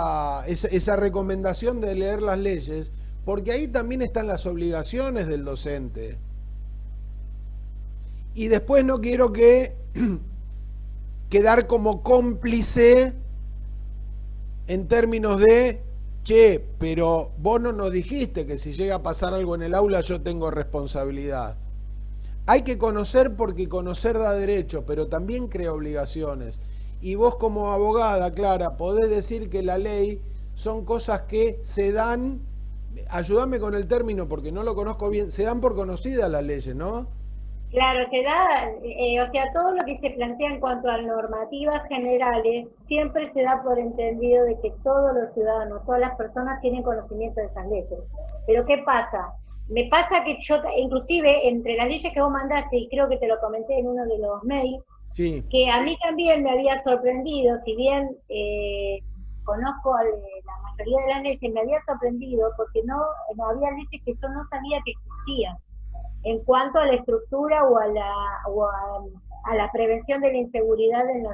S1: esa recomendación de leer las leyes, porque ahí también están las obligaciones del docente. Y después no quiero quedar como cómplice en términos de, che, pero vos no nos dijiste que si llega a pasar algo en el aula yo tengo responsabilidad. Hay que conocer porque conocer da derecho, pero también crea obligaciones. Y vos como abogada, Clara, podés decir que la ley son cosas que se dan, ayúdame con el término porque no lo conozco bien, se dan por conocidas las leyes, ¿no?
S2: Claro, se da, o sea, todo lo que se plantea en cuanto a normativas generales, siempre se da por entendido de que todos los ciudadanos, todas las personas tienen conocimiento de esas leyes. Pero ¿qué pasa? Me pasa que yo, inclusive, entre las leyes que vos mandaste, y creo que te lo comenté en uno de los mails,
S1: sí,
S2: que a mí también me había sorprendido, si bien conozco la mayoría de las leyes, me había sorprendido porque no había leyes que yo no sabía que existían en cuanto a la estructura o a la prevención de la inseguridad en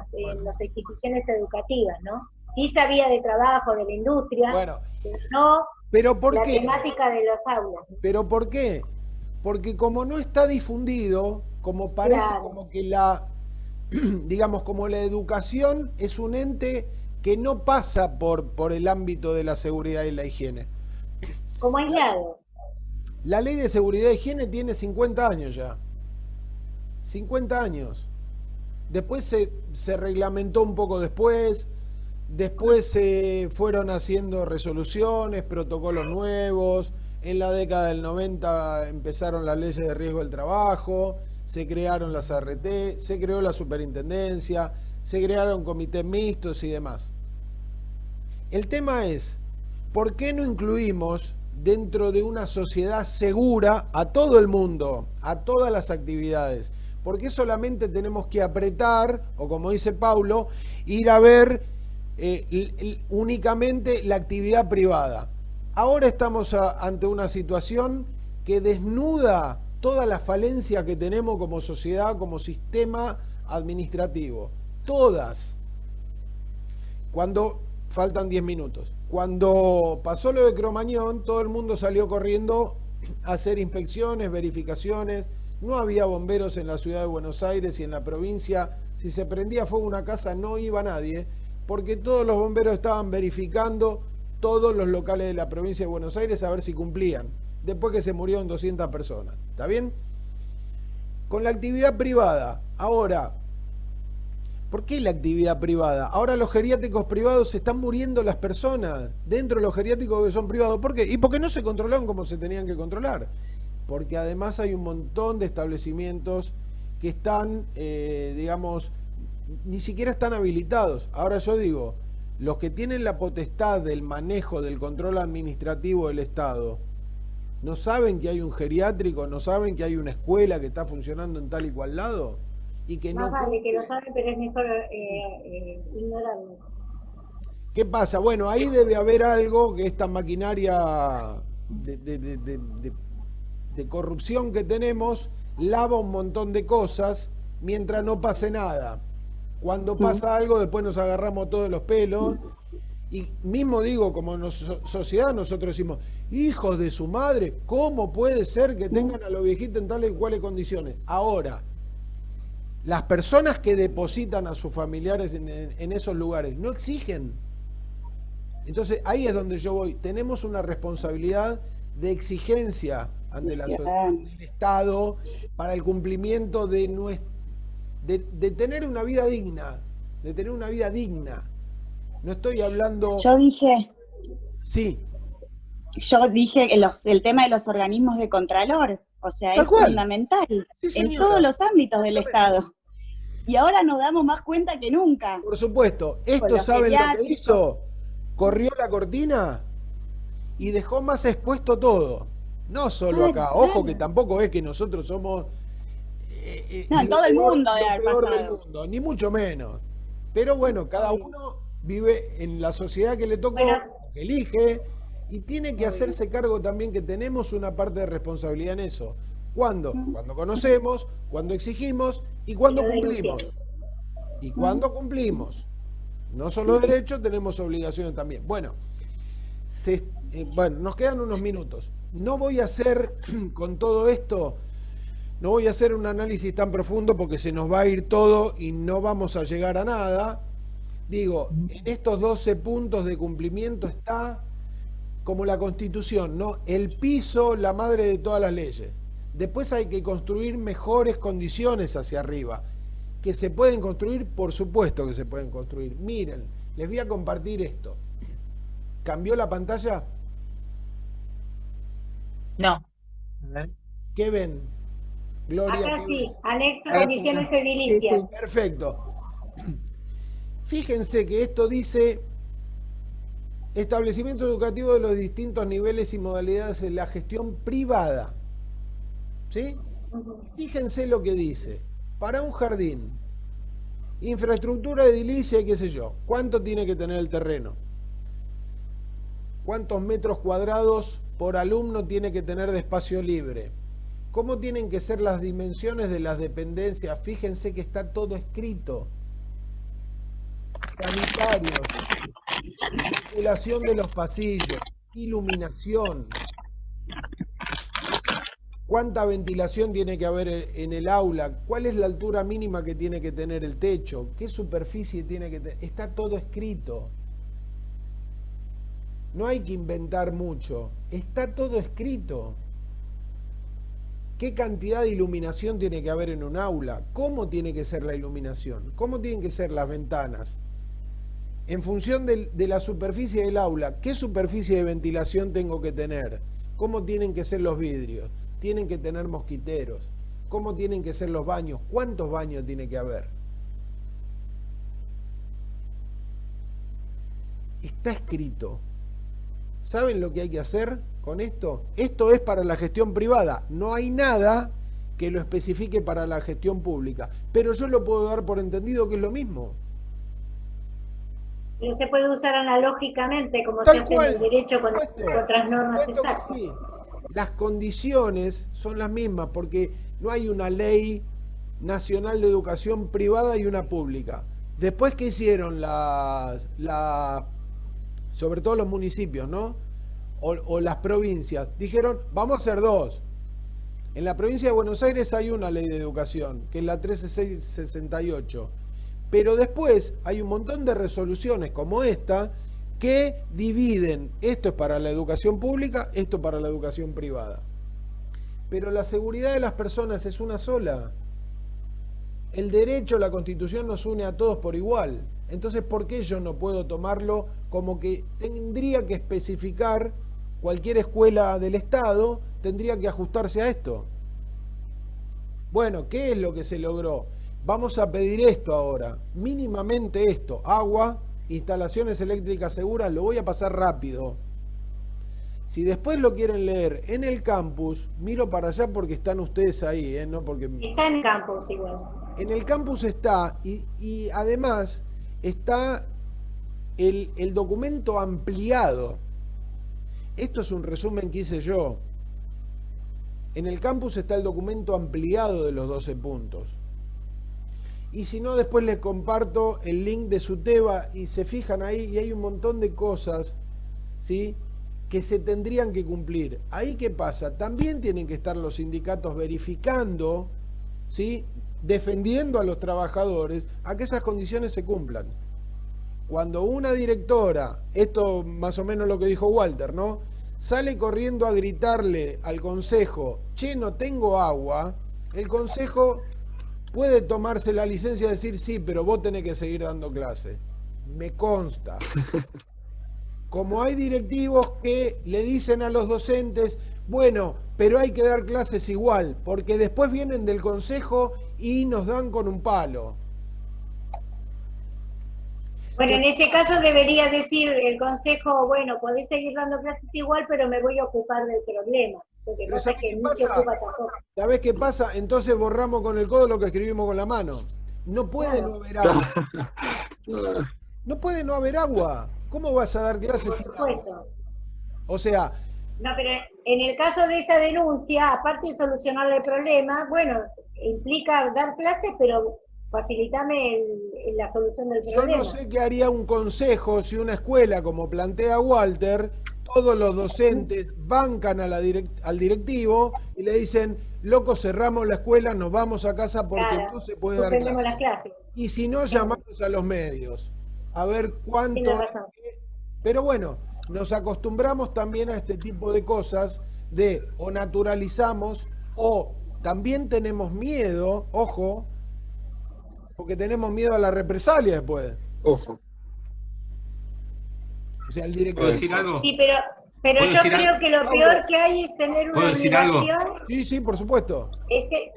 S2: las instituciones educativas, ¿no? Sí sabía de trabajo, de la industria,
S1: bueno,
S2: pero no
S1: ¿pero por
S2: la
S1: qué?
S2: temática de los aulas.
S1: ¿Pero por qué? Porque como no está difundido, como parece
S2: Claro.
S1: como que digamos, como la educación es un ente que no pasa por el ámbito de la seguridad y la higiene.
S2: Como aislado.
S1: La ley de seguridad e higiene tiene 50 años ya. 50 años. Después se reglamentó un poco después se fueron haciendo resoluciones, protocolos nuevos. En la década del 90 empezaron las leyes de riesgo del trabajo, se crearon las ART, se creó la superintendencia, se crearon comités mixtos y demás. El tema es, ¿por qué no incluimos dentro de una sociedad segura a todo el mundo, a todas las actividades? ¿Por qué solamente tenemos que apretar, o como dice Paulo, ir a ver únicamente la actividad privada? Ahora estamos ante una situación que desnuda toda la falencia que tenemos como sociedad, como sistema administrativo. Todas. Faltan 10 minutos. Cuando pasó lo de Cromañón, todo el mundo salió corriendo a hacer inspecciones, verificaciones. No había bomberos en la ciudad de Buenos Aires y en la provincia. Si se prendía fuego una casa no iba nadie, porque todos los bomberos estaban verificando todos los locales de la provincia de Buenos Aires a ver si cumplían, después que se murieron 200 personas. ¿Está bien? Con la actividad privada, ahora, ¿por qué la actividad privada? Ahora los geriátricos privados se están muriendo las personas dentro de los geriátricos que son privados. ¿Por qué? Y porque no se controlaron como se tenían que controlar. Porque además hay un montón de establecimientos que están, digamos, ni siquiera están habilitados. Ahora yo digo, los que tienen la potestad del manejo del control administrativo del Estado, ¿no saben que hay un geriátrico? ¿No saben que hay una escuela que está funcionando en tal y cual lado? Y que
S2: Más
S1: no
S2: vale que lo saben, pero es mejor ignorarlo.
S1: ¿Qué pasa? Bueno, ahí debe haber algo que esta maquinaria de corrupción que tenemos lava un montón de cosas mientras no pase nada. Cuando pasa algo, después nos agarramos todos los pelos. Y mismo digo, como sociedad, nosotros decimos, hijos de su madre, ¿cómo puede ser que tengan a los viejitos en tales y cuales condiciones? Ahora, las personas que depositan a sus familiares en esos lugares no exigen. Entonces ahí es donde yo voy. Tenemos una responsabilidad de exigencia ante la sociedad, del Estado, para el cumplimiento de tener una vida digna, de tener una vida digna. No estoy hablando...
S5: Yo dije el tema de los organismos de contralor, o sea, es fundamental en todos los ámbitos del Estado. Y ahora nos damos más cuenta que nunca.
S1: Por supuesto. Esto, ¿saben lo que hizo? Corrió la cortina y dejó más expuesto todo. No solo acá. Ojo que tampoco es que nosotros somos...
S5: no, en todo el mundo debe haber
S1: peor
S5: pasado.
S1: del mundo, ni mucho menos. Pero bueno, cada uno vive en la sociedad que le tocó, que elige, Y tiene que hacerse cargo también que tenemos una parte de responsabilidad en eso. ¿Cuándo? Cuando conocemos, cuando exigimos y cuando cumplimos. Y cuando cumplimos. No solo derechos, tenemos obligaciones también. Bueno, bueno, nos quedan unos minutos. No voy a hacer con todo esto, no voy a hacer un análisis tan profundo porque se nos va a ir todo y no vamos a llegar a nada. Digo, en estos 12 puntos de cumplimiento está como la Constitución, ¿no? El piso, la madre de todas las leyes. Después hay que construir mejores condiciones hacia arriba. ¿Que se pueden construir? Por supuesto que se pueden construir. Miren, les voy a compartir esto. ¿Cambió la pantalla?
S3: No.
S1: ¿Qué ven? Gloria.
S2: Acá sí, anexo condiciones edilicias.
S1: Perfecto. Fíjense que esto dice establecimiento educativo de los distintos niveles y modalidades de la gestión privada. ¿Sí? Fíjense lo que dice. Para un jardín, infraestructura edilicia y qué sé yo, ¿cuánto tiene que tener el terreno? ¿Cuántos metros cuadrados por alumno tiene que tener de espacio libre? ¿Cómo tienen que ser las dimensiones de las dependencias? Fíjense que está todo escrito. Sanitarios, circulación de los pasillos, iluminación. ¿Cuánta ventilación tiene que haber en el aula? ¿Cuál es la altura mínima que tiene que tener el techo? ¿Qué superficie tiene que tener? Está todo escrito. No hay que inventar mucho. Está todo escrito. ¿Qué cantidad de iluminación tiene que haber en un aula? ¿Cómo tiene que ser la iluminación? ¿Cómo tienen que ser las ventanas? En función de la superficie del aula, ¿qué superficie de ventilación tengo que tener? ¿Cómo tienen que ser los vidrios? Tienen que tener mosquiteros. ¿Cómo tienen que ser los baños? ¿Cuántos baños tiene que haber? Está escrito. ¿Saben lo que hay que hacer con esto? Esto es para la gestión privada. No hay nada que lo especifique para la gestión pública. Pero yo lo puedo dar por entendido que es lo mismo.
S2: Pero se puede usar analógicamente, como se hace en el derecho con otras normas exactas.
S1: Sí. Las condiciones son las mismas porque no hay una ley nacional de educación privada y una pública. Después que hicieron sobre todo los municipios, ¿no? O las provincias, dijeron, vamos a hacer dos. En la provincia de Buenos Aires hay una ley de educación, que es la 13668. Pero después hay un montón de resoluciones como esta que dividen, esto es para la educación pública, esto para la educación privada. Pero la seguridad de las personas es una sola. El derecho, la Constitución nos une a todos por igual. Entonces, ¿por qué yo no puedo tomarlo como que tendría que especificar cualquier escuela del Estado, tendría que ajustarse a esto? Bueno, ¿qué es lo que se logró? Vamos a pedir esto ahora, mínimamente esto, agua, instalaciones eléctricas seguras, lo voy a pasar rápido. Si después lo quieren leer en el campus, miro para allá porque están ustedes ahí, no porque...
S2: Está en el campus igual.
S1: En el campus está, y además está el documento ampliado. Esto es un resumen que hice yo. En el campus está el documento ampliado de los 12 puntos. Y si no, después les comparto el link de SUTEBA y se fijan ahí y hay un montón de cosas, ¿sí?, que se tendrían que cumplir. Ahí, ¿qué pasa? También tienen que estar los sindicatos verificando, ¿sí?, defendiendo a los trabajadores a que esas condiciones se cumplan. Cuando una directora, esto más o menos lo que dijo Walter, ¿no?, sale corriendo a gritarle al consejo, che, no tengo agua, el consejo puede tomarse la licencia y decir, sí, pero vos tenés que seguir dando clase. Me consta. Como hay directivos que le dicen a los docentes, bueno, pero hay que dar clases igual, porque después vienen del consejo y nos dan con un palo.
S2: Bueno, en ese caso debería decir el consejo, bueno, podés seguir dando clases igual, pero me voy a ocupar del problema. Porque pasa que no se ocupa tampoco.
S1: ¿Sabés qué pasa? Entonces borramos con el codo lo que escribimos con la mano. No puede no haber agua. No puede no haber agua. ¿Cómo vas a dar clases sin agua? O sea...
S2: No, pero en el caso de esa denuncia, aparte de solucionar el problema, bueno, implica dar clases, pero facilitame la solución del problema.
S1: Yo no sé qué haría un consejo si una escuela, como plantea Walter, todos los docentes bancan a al directivo y le dicen, loco, cerramos la escuela, nos vamos a casa porque
S2: claro,
S1: no se puede dar clases.
S2: Las clases.
S1: Y si no, llamamos a los medios, a ver cuánto... Pero bueno, nos acostumbramos también a este tipo de cosas de o naturalizamos o también tenemos miedo, ojo, porque tenemos miedo a la represalia después.
S8: Ojo.
S1: O sea, el director...
S7: ¿Puedo decir algo?
S2: Sí, pero yo creo que lo peor que hay es tener una obligación...
S1: Sí, por supuesto.
S2: Es que...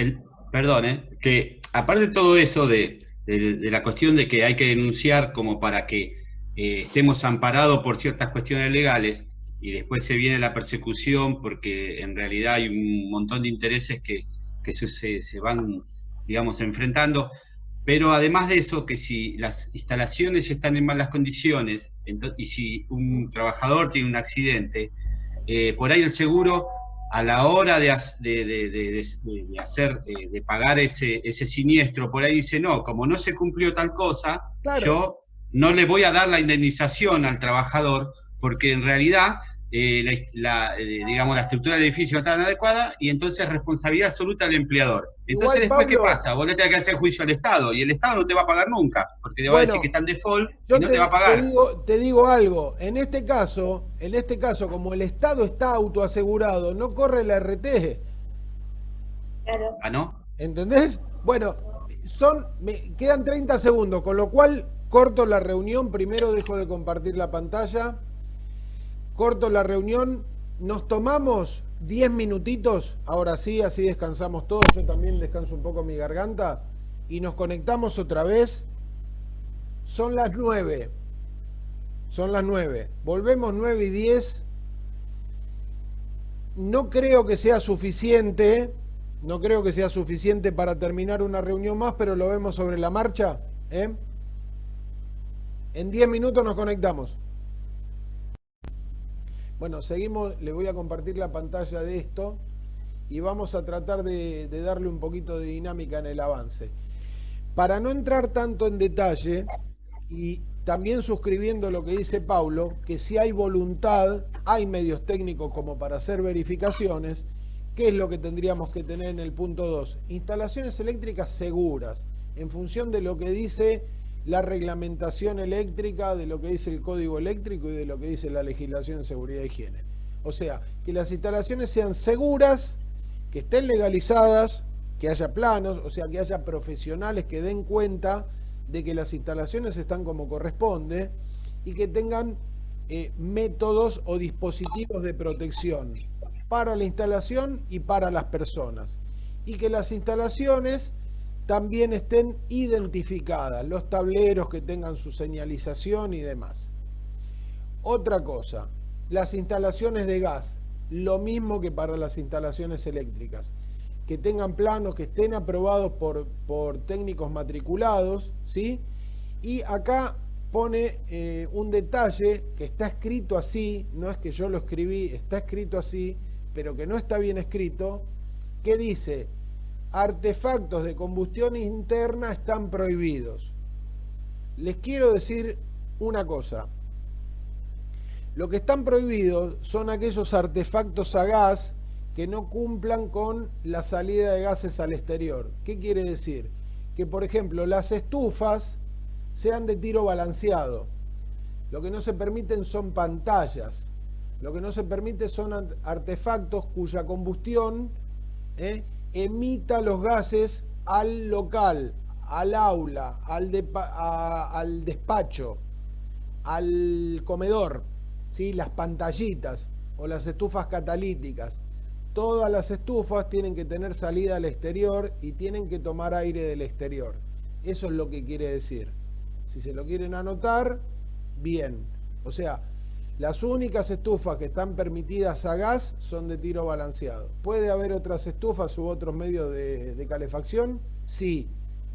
S2: Sí.
S7: Perdón, que aparte de todo eso de la cuestión de que hay que denunciar como para que estemos amparados por ciertas cuestiones legales y después se viene la persecución porque en realidad hay un montón de intereses que se van, digamos, enfrentando. Pero además de eso, que si las instalaciones están en malas condiciones y si un trabajador tiene un accidente, por ahí el seguro a la hora de pagar ese siniestro, por ahí dice, no, como no se cumplió tal cosa, claro, yo no le voy a dar la indemnización al trabajador, porque en realidad digamos, la estructura del edificio no está inadecuada y entonces responsabilidad absoluta del empleador. Entonces igual, después, Pablo, ¿qué pasa? Vos le tenés que hacer juicio al Estado y el Estado no te va a pagar nunca, porque te va a decir que está en default y no te va a pagar.
S1: Te digo algo, en este caso, como el Estado está autoasegurado, no corre la RT.
S2: Claro.
S7: ¿Ah, no?
S1: ¿Entendés? Bueno, me quedan 30 segundos, con lo cual corto la reunión, primero dejo de compartir la pantalla. Corto la reunión, nos tomamos 10 minutitos, ahora sí, así descansamos todos, yo también descanso un poco mi garganta, y nos conectamos otra vez. Son las 9, volvemos 9 y 10, no creo que sea suficiente para terminar una reunión más, pero lo vemos sobre la marcha, ¿eh? En 10 minutos nos conectamos. Bueno, seguimos, le voy a compartir la pantalla de esto y vamos a tratar de darle un poquito de dinámica en el avance. Para no entrar tanto en detalle y también suscribiendo lo que dice Paulo, que si hay voluntad, hay medios técnicos como para hacer verificaciones, ¿qué es lo que tendríamos que tener en el punto 2? Instalaciones eléctricas seguras, en función de lo que dice la reglamentación eléctrica, de lo que dice el código eléctrico y de lo que dice la legislación de seguridad e higiene. O sea, que las instalaciones sean seguras, que estén legalizadas, que haya planos, o sea, que haya profesionales que den cuenta de que las instalaciones están como corresponde y que tengan métodos o dispositivos de protección para la instalación y para las personas. Y que las instalaciones también estén identificadas, los tableros que tengan su señalización y demás. Otra cosa, las instalaciones de gas, lo mismo que para las instalaciones eléctricas, que tengan planos, que estén aprobados por técnicos matriculados, ¿sí? Y acá pone un detalle que está escrito así, no es que yo lo escribí, está escrito así, pero que no está bien escrito, que dice: artefactos de combustión interna están prohibidos. Les quiero decir una cosa. Lo que están prohibidos son aquellos artefactos a gas que no cumplan con la salida de gases al exterior. ¿Qué quiere decir? Que, por ejemplo, las estufas sean de tiro balanceado. Lo que no se permiten son pantallas. Lo que no se permite son artefactos cuya combustión emita los gases al local, al aula, al despacho, al comedor, ¿sí? Las pantallitas o las estufas catalíticas. Todas las estufas tienen que tener salida al exterior y tienen que tomar aire del exterior. Eso es lo que quiere decir. Si se lo quieren anotar, bien. O sea, las únicas estufas que están permitidas a gas son de tiro balanceado. ¿Puede haber otras estufas u otros medios de calefacción? Sí.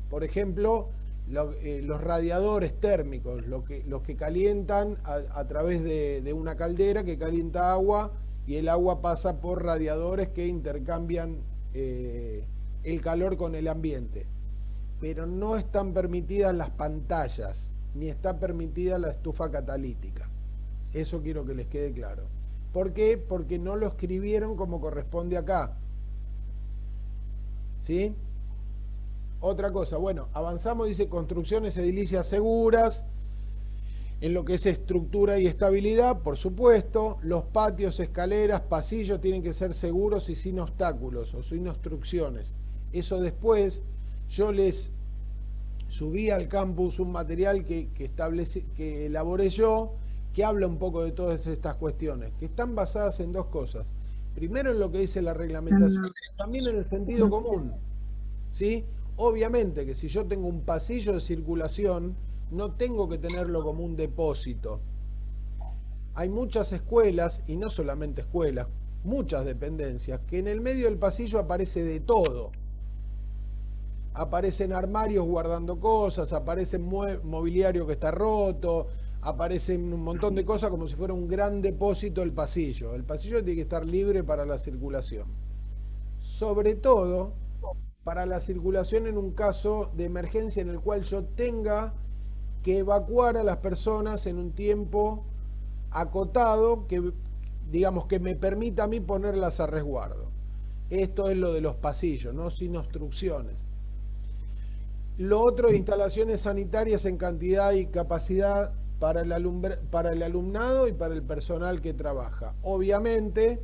S1: Por ejemplo, los radiadores térmicos, los que calientan a través de una caldera que calienta agua, y el agua pasa por radiadores que intercambian el calor con el ambiente. Pero no están permitidas las pantallas, ni está permitida la estufa catalítica. Eso quiero que les quede claro. ¿Por qué? Porque no lo escribieron como corresponde acá. ¿Sí? Otra cosa, bueno, avanzamos, dice construcciones edilicias seguras, en lo que es estructura y estabilidad, por supuesto. Los patios, escaleras, pasillos tienen que ser seguros y sin obstáculos o sin obstrucciones. Eso después yo les subí al campus un material que elaboré yo, que habla un poco de todas estas cuestiones, que están basadas en dos cosas. Primero en lo que dice la reglamentación, también en el sentido común, ¿sí? Obviamente que si yo tengo un pasillo de circulación, no tengo que tenerlo como un depósito. Hay muchas escuelas, y no solamente escuelas, muchas dependencias, que en el medio del pasillo aparece de todo. Aparecen armarios guardando cosas, aparece mobiliario que está roto, aparecen un montón de cosas como si fuera un gran depósito el pasillo. El pasillo tiene que estar libre para la circulación. Sobre todo para la circulación en un caso de emergencia en el cual yo tenga que evacuar a las personas en un tiempo acotado que, digamos, que me permita a mí ponerlas a resguardo. Esto es lo de los pasillos, ¿no? Sin obstrucciones. Lo otro, instalaciones sanitarias en cantidad y capacidad para el alumnado y para el personal que trabaja. Obviamente,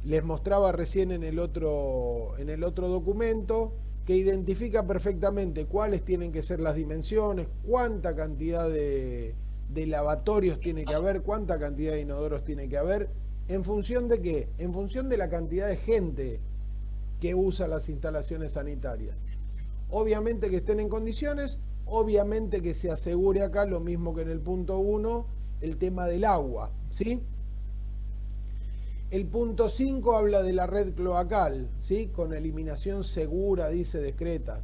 S1: les mostraba recién en el otro documento, que identifica perfectamente cuáles tienen que ser las dimensiones, cuánta cantidad de lavatorios tiene que haber, cuánta cantidad de inodoros tiene que haber, ¿en función de qué? En función de la cantidad de gente que usa las instalaciones sanitarias. Obviamente que estén en condiciones, obviamente que se asegure acá lo mismo que en el punto 1, el tema del agua, ¿sí? El punto 5 habla de la red cloacal, ¿sí? Con eliminación segura, dice discreta.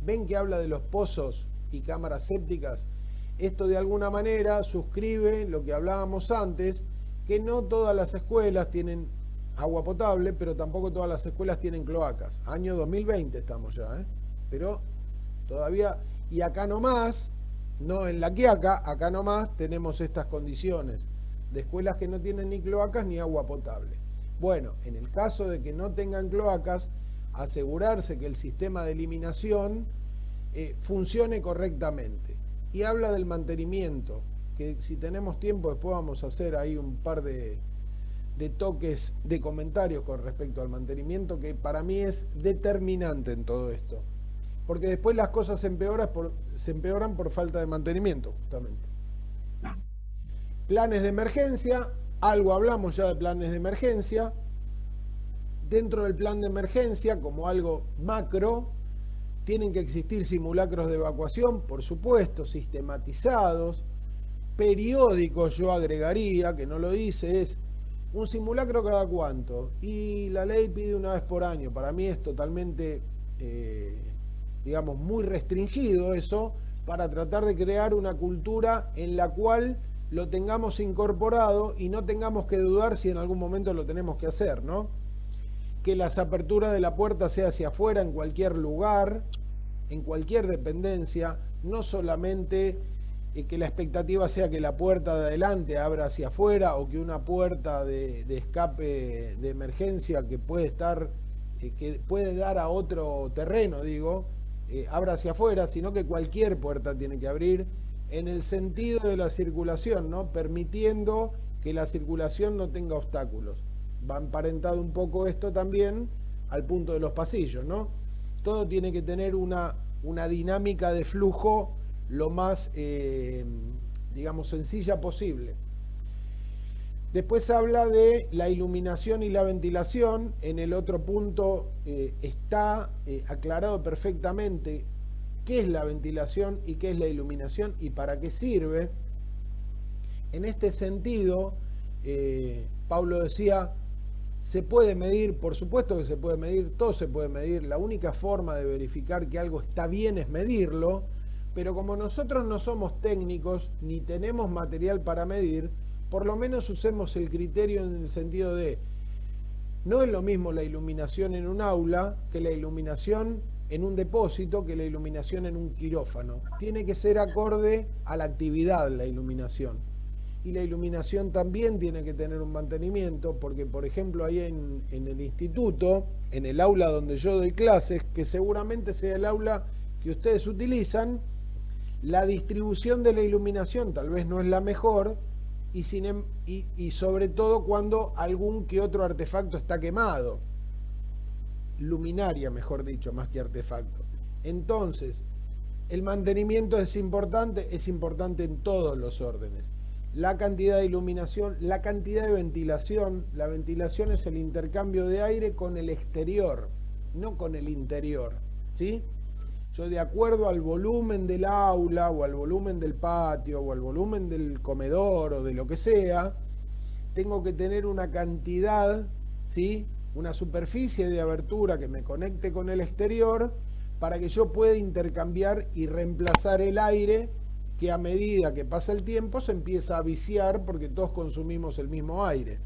S1: ¿Ven que habla de los pozos y cámaras sépticas? Esto de alguna manera suscribe lo que hablábamos antes, que no todas las escuelas tienen agua potable, pero tampoco todas las escuelas tienen cloacas. Año 2020 estamos ya, ¿eh? Pero todavía, y acá nomás, no en La Quiaca, acá nomás tenemos estas condiciones de escuelas que no tienen ni cloacas ni agua potable. Bueno, en el caso de que no tengan cloacas, asegurarse que el sistema de eliminación funcione correctamente. Y habla del mantenimiento, que si tenemos tiempo después vamos a hacer ahí un par de toques de comentarios con respecto al mantenimiento, que para mí es determinante en todo esto. Porque después las cosas se empeoran por falta de mantenimiento, justamente. Planes de emergencia, algo hablamos ya de planes de emergencia. Dentro del plan de emergencia, como algo macro, tienen que existir simulacros de evacuación, por supuesto, sistematizados, periódicos, yo agregaría, que no lo dice, es un simulacro cada cuánto. Y la ley pide una vez por año. Para mí es totalmente, digamos, muy restringido eso, para tratar de crear una cultura en la cual lo tengamos incorporado y no tengamos que dudar si en algún momento lo tenemos que hacer, ¿no? Que las aperturas de la puerta sea hacia afuera en cualquier lugar, en cualquier dependencia, no solamente que la expectativa sea que la puerta de adelante abra hacia afuera o que una puerta de escape de emergencia que puede estar, que puede dar a otro terreno, digo, abra hacia afuera, sino que cualquier puerta tiene que abrir en el sentido de la circulación, ¿no? Permitiendo que la circulación no tenga obstáculos. Va emparentado un poco esto también al punto de los pasillos, ¿no? Todo tiene que tener una dinámica de flujo lo más, digamos, sencilla posible. Después habla de la iluminación y la ventilación. En el otro punto está aclarado perfectamente qué es la ventilación y qué es la iluminación y para qué sirve. En este sentido, Pablo decía, se puede medir, por supuesto que se puede medir, todo se puede medir. La única forma de verificar que algo está bien es medirlo, pero como nosotros no somos técnicos ni tenemos material para medir, por lo menos usemos el criterio en el sentido de, no es lo mismo la iluminación en un aula que la iluminación en un depósito, que la iluminación en un quirófano. Tiene que ser acorde a la actividad la iluminación. Y la iluminación también tiene que tener un mantenimiento, porque por ejemplo ahí en el instituto, en el aula donde yo doy clases, que seguramente sea el aula que ustedes utilizan, la distribución de la iluminación tal vez no es la mejor, y sobre todo cuando algún que otro artefacto está quemado. Luminaria, mejor dicho, más que artefacto. Entonces, el mantenimiento es importante en todos los órdenes. La cantidad de iluminación, la cantidad de ventilación. La ventilación es el intercambio de aire con el exterior, no con el interior, ¿sí? Yo, de acuerdo al volumen del aula, o al volumen del patio, o al volumen del comedor, o de lo que sea, tengo que tener una cantidad, ¿sí?, una superficie de abertura que me conecte con el exterior, para que yo pueda intercambiar y reemplazar el aire que a medida que pasa el tiempo se empieza a viciar, porque todos consumimos el mismo aire.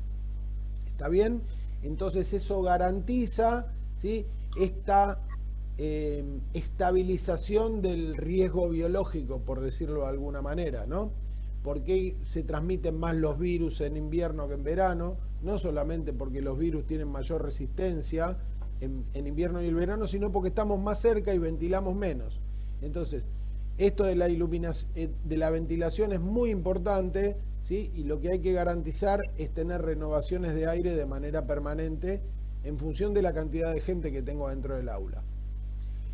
S1: ¿Está bien? Entonces eso garantiza, ¿sí?, esta estabilización del riesgo biológico, por decirlo de alguna manera, ¿no? ¿Por qué se transmiten más los virus en invierno que en verano? No solamente porque los virus tienen mayor resistencia en invierno y el verano, sino porque estamos más cerca y ventilamos menos. Entonces, esto de la iluminación, de la ventilación, es muy importante, ¿sí? Y lo que hay que garantizar es tener renovaciones de aire de manera permanente en función de la cantidad de gente que tengo dentro del aula.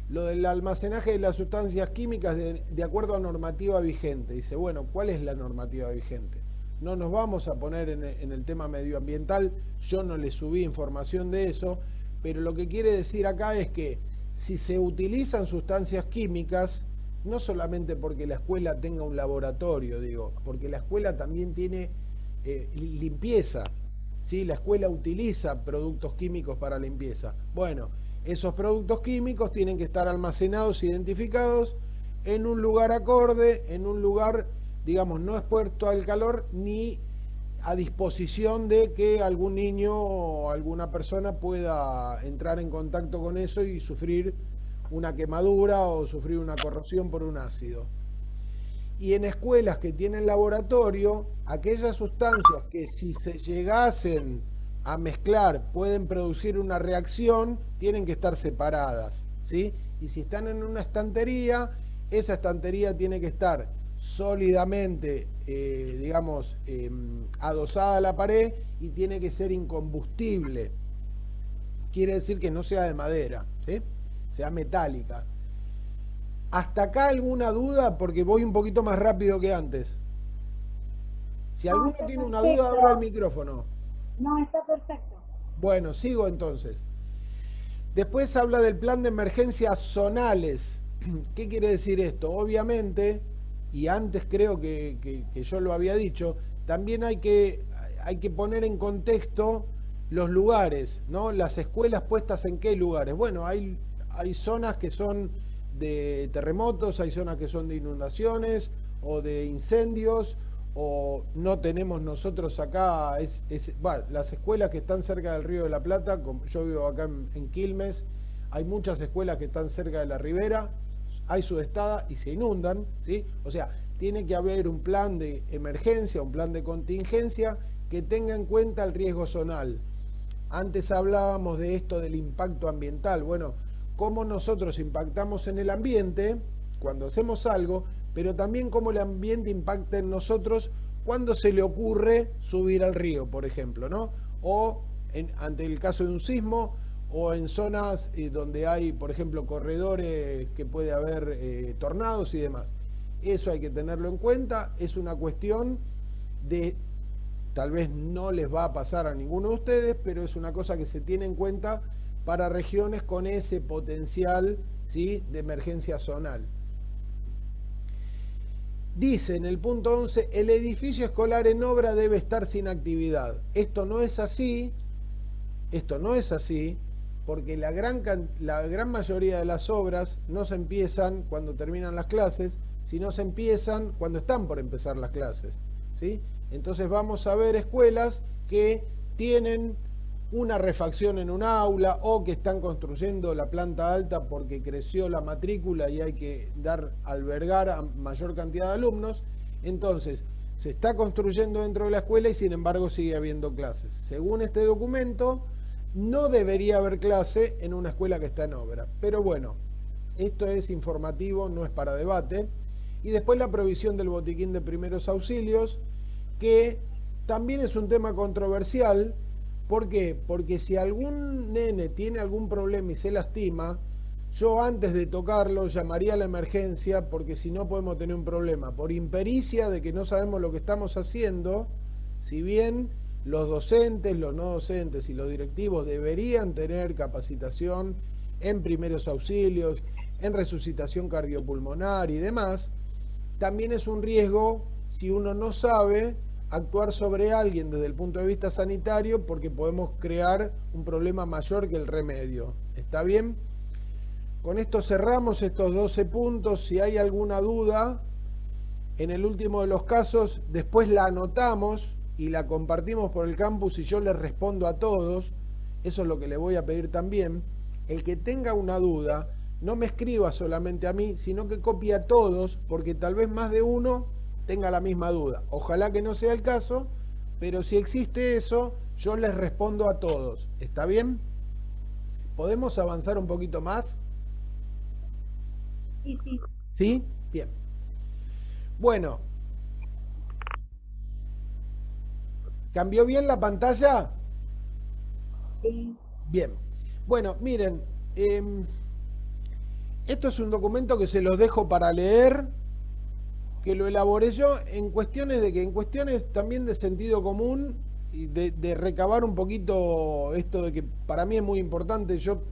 S1: Lo del almacenaje de las sustancias químicas de acuerdo a normativa vigente. Dice, bueno, ¿cuál es la normativa vigente? No nos vamos a poner en el tema medioambiental, yo no le subí información de eso, pero lo que quiere decir acá es que si se utilizan sustancias químicas, no solamente porque la escuela tenga un laboratorio, digo, porque la escuela también tiene limpieza, ¿sí? La escuela utiliza productos químicos para limpieza. Bueno, esos productos químicos tienen que estar almacenados, identificados, en un lugar acorde, en un lugar, digamos, no expuesto al calor, ni a disposición de que algún niño o alguna persona pueda entrar en contacto con eso y sufrir una quemadura o sufrir una corrosión por un ácido. Y en escuelas que tienen laboratorio, aquellas sustancias que si se llegasen a mezclar pueden producir una reacción, tienen que estar separadas, ¿sí? Y si están en una estantería, esa estantería tiene que estar sólidamente, digamos, adosada a la pared, y tiene que ser incombustible. Quiere decir que no sea de madera, ¿sí?, sea metálica. ¿Hasta acá alguna duda? Porque voy un poquito más rápido que antes. Si alguno tiene una duda, abra el micrófono.
S2: No, está perfecto.
S1: Bueno, sigo entonces. Después habla del plan de emergencias zonales. ¿Qué quiere decir esto? Obviamente, y antes creo que yo lo había dicho, también hay que poner en contexto los lugares, ¿no? Las escuelas puestas en qué lugares. Bueno, hay zonas que son de terremotos, hay zonas que son de inundaciones o de incendios, o no tenemos nosotros acá, bueno, las escuelas que están cerca del Río de la Plata, como yo vivo acá en Quilmes, hay muchas escuelas que están cerca de la ribera, hay sudestada y se inundan, ¿sí? O sea, tiene que haber un plan de emergencia, un plan de contingencia que tenga en cuenta el riesgo zonal. Antes hablábamos de esto del impacto ambiental. Bueno, cómo nosotros impactamos en el ambiente cuando hacemos algo, pero también cómo el ambiente impacta en nosotros cuando se le ocurre subir al río, por ejemplo, ¿no? O ante el caso de un sismo, o en zonas donde hay, por ejemplo, corredores que puede haber tornados y demás. Eso hay que tenerlo en cuenta. Es una cuestión de, tal vez no les va a pasar a ninguno de ustedes, pero es una cosa que se tiene en cuenta para regiones con ese potencial, ¿sí?, de emergencia zonal. Dice en el punto 11, el edificio escolar en obra debe estar sin actividad. Esto no es así, Porque la gran mayoría de las obras no se empiezan cuando terminan las clases, sino se empiezan cuando están por empezar las clases, ¿sí? Entonces vamos a ver escuelas que tienen una refacción en un aula o que están construyendo la planta alta porque creció la matrícula y hay que albergar a mayor cantidad de alumnos. Entonces, se está construyendo dentro de la escuela y sin embargo sigue habiendo clases. Según este documento, no debería haber clase en una escuela que está en obra. Pero bueno, esto es informativo, no es para debate. Y después la provisión del botiquín de primeros auxilios, que también es un tema controversial. ¿Por qué? Porque si algún nene tiene algún problema y se lastima, yo antes de tocarlo llamaría a la emergencia, porque si no podemos tener un problema. Por impericia de que no sabemos lo que estamos haciendo, si bien los docentes, los no docentes y los directivos deberían tener capacitación en primeros auxilios, en resucitación cardiopulmonar y demás, también es un riesgo si uno no sabe actuar sobre alguien desde el punto de vista sanitario, porque podemos crear un problema mayor que el remedio. ¿Está bien? Con esto cerramos estos 12 puntos. Si hay alguna duda, en el último de los casos, después la anotamos y la compartimos por el campus y yo les respondo a todos. Eso es lo que le voy a pedir también. El que tenga una duda, no me escriba solamente a mí, sino que copie a todos, porque tal vez más de uno tenga la misma duda. Ojalá que no sea el caso, pero si existe eso, yo les respondo a todos. ¿Está bien? ¿Podemos avanzar un poquito más?
S2: Sí, sí.
S1: ¿Sí? Bien. Bueno. ¿Cambió bien la pantalla?
S2: Sí.
S1: Bien. Bueno, miren, esto es un documento que se los dejo para leer, que lo elaboré yo en cuestiones también de sentido común y de recabar un poquito esto de que para mí es muy importante. Yo,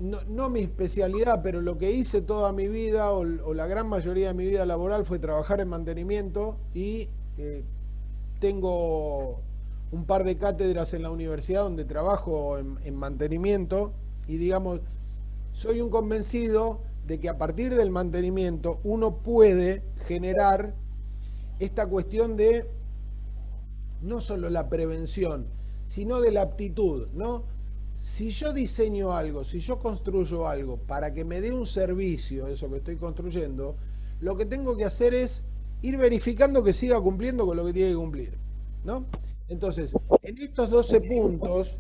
S1: no mi especialidad, pero lo que hice toda mi vida o la gran mayoría de mi vida laboral fue trabajar en mantenimiento y tengo un par de cátedras en la universidad donde trabajo en mantenimiento y digamos, soy un convencido de que a partir del mantenimiento uno puede generar esta cuestión de no solo la prevención, sino de la aptitud, ¿no? Si yo diseño algo, si yo construyo algo para que me dé un servicio, eso que estoy construyendo, lo que tengo que hacer es ir verificando que siga cumpliendo con lo que tiene que cumplir, ¿no? Entonces, en estos 12 puntos,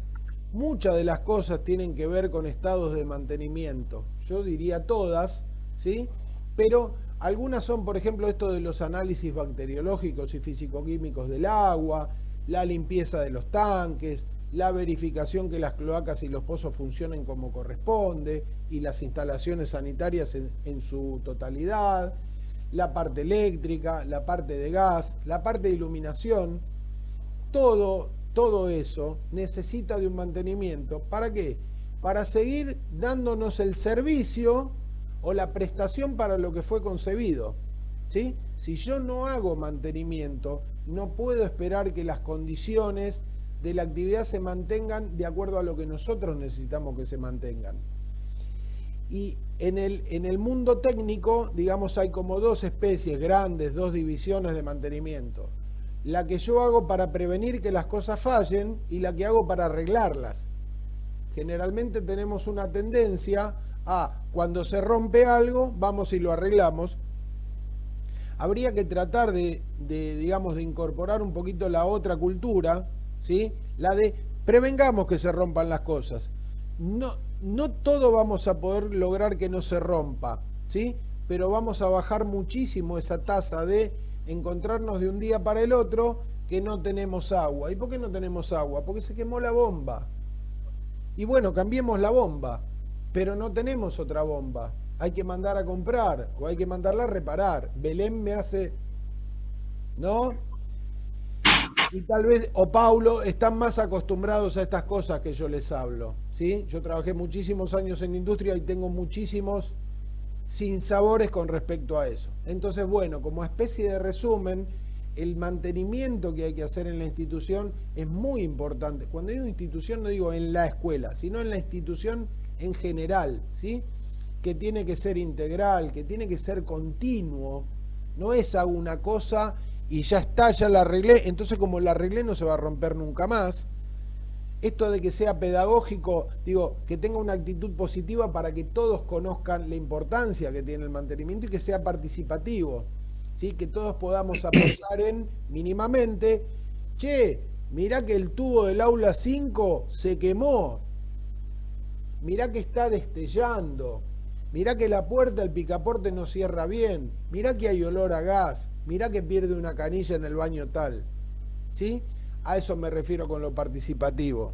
S1: muchas de las cosas tienen que ver con estados de mantenimiento. Yo diría todas, ¿sí? Pero algunas son, por ejemplo, esto de los análisis bacteriológicos y fisicoquímicos del agua, la limpieza de los tanques, la verificación que las cloacas y los pozos funcionen como corresponde y las instalaciones sanitarias en su totalidad, la parte eléctrica, la parte de gas, la parte de iluminación. Todo eso necesita de un mantenimiento. ¿Para qué? Para seguir dándonos el servicio o la prestación para lo que fue concebido, ¿sí? Si yo no hago mantenimiento, no puedo esperar que las condiciones de la actividad se mantengan de acuerdo a lo que nosotros necesitamos que se mantengan. Y en el mundo técnico, digamos, hay como dos especies grandes, dos divisiones de mantenimiento. La que yo hago para prevenir que las cosas fallen y la que hago para arreglarlas. Generalmente tenemos una tendencia a, cuando se rompe algo, vamos y lo arreglamos. Habría que tratar digamos, de incorporar un poquito la otra cultura, ¿sí? La de prevengamos que se rompan las cosas. No todo vamos a poder lograr que no se rompa, ¿sí? Pero vamos a bajar muchísimo esa tasa de encontrarnos de un día para el otro que no tenemos agua. ¿Y por qué no tenemos agua? Porque se quemó la bomba. Y bueno, cambiemos la bomba, pero no tenemos otra bomba. Hay que mandar a comprar o hay que mandarla a reparar. Belén me hace, ¿no? Y tal vez, o Paulo, están más acostumbrados a estas cosas que yo les hablo, ¿sí? Yo trabajé muchísimos años en industria y tengo muchísimos sinsabores con respecto a eso. Entonces, bueno, como especie de resumen, el mantenimiento que hay que hacer en la institución es muy importante. Cuando digo institución no digo en la escuela, sino en la institución en general, ¿sí? Que tiene que ser integral, que tiene que ser continuo. No es hago una cosa y ya está, ya la arreglé, entonces como la arreglé no se va a romper nunca más. Esto de que sea pedagógico, digo, que tenga una actitud positiva para que todos conozcan la importancia que tiene el mantenimiento y que sea participativo, ¿sí? Que todos podamos aportar en, mínimamente, che, mirá que el tubo del aula 5 se quemó, mirá que está destellando, mirá que la puerta del picaporte no cierra bien, mirá que hay olor a gas, mirá que pierde una canilla en el baño tal, ¿sí? A eso me refiero con lo participativo.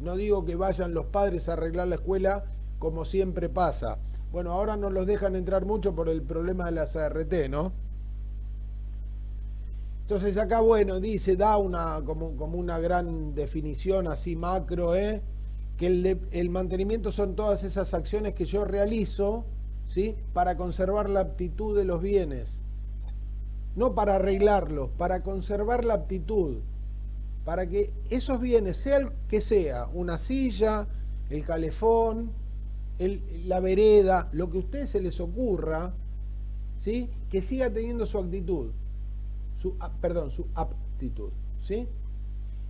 S1: No digo que vayan los padres a arreglar la escuela como siempre pasa. Bueno, ahora no los dejan entrar mucho por el problema de las ART, ¿no? Entonces acá, bueno, dice, da una como una gran definición así macro, que el mantenimiento son todas esas acciones que yo realizo, ¿sí? Para conservar la aptitud de los bienes. No para arreglarlos, para conservar la aptitud. Para que esos bienes, sea el que sea, una silla, el calefón, la vereda, lo que a ustedes se les ocurra, ¿sí? Que siga teniendo su actitud, su aptitud, ¿sí?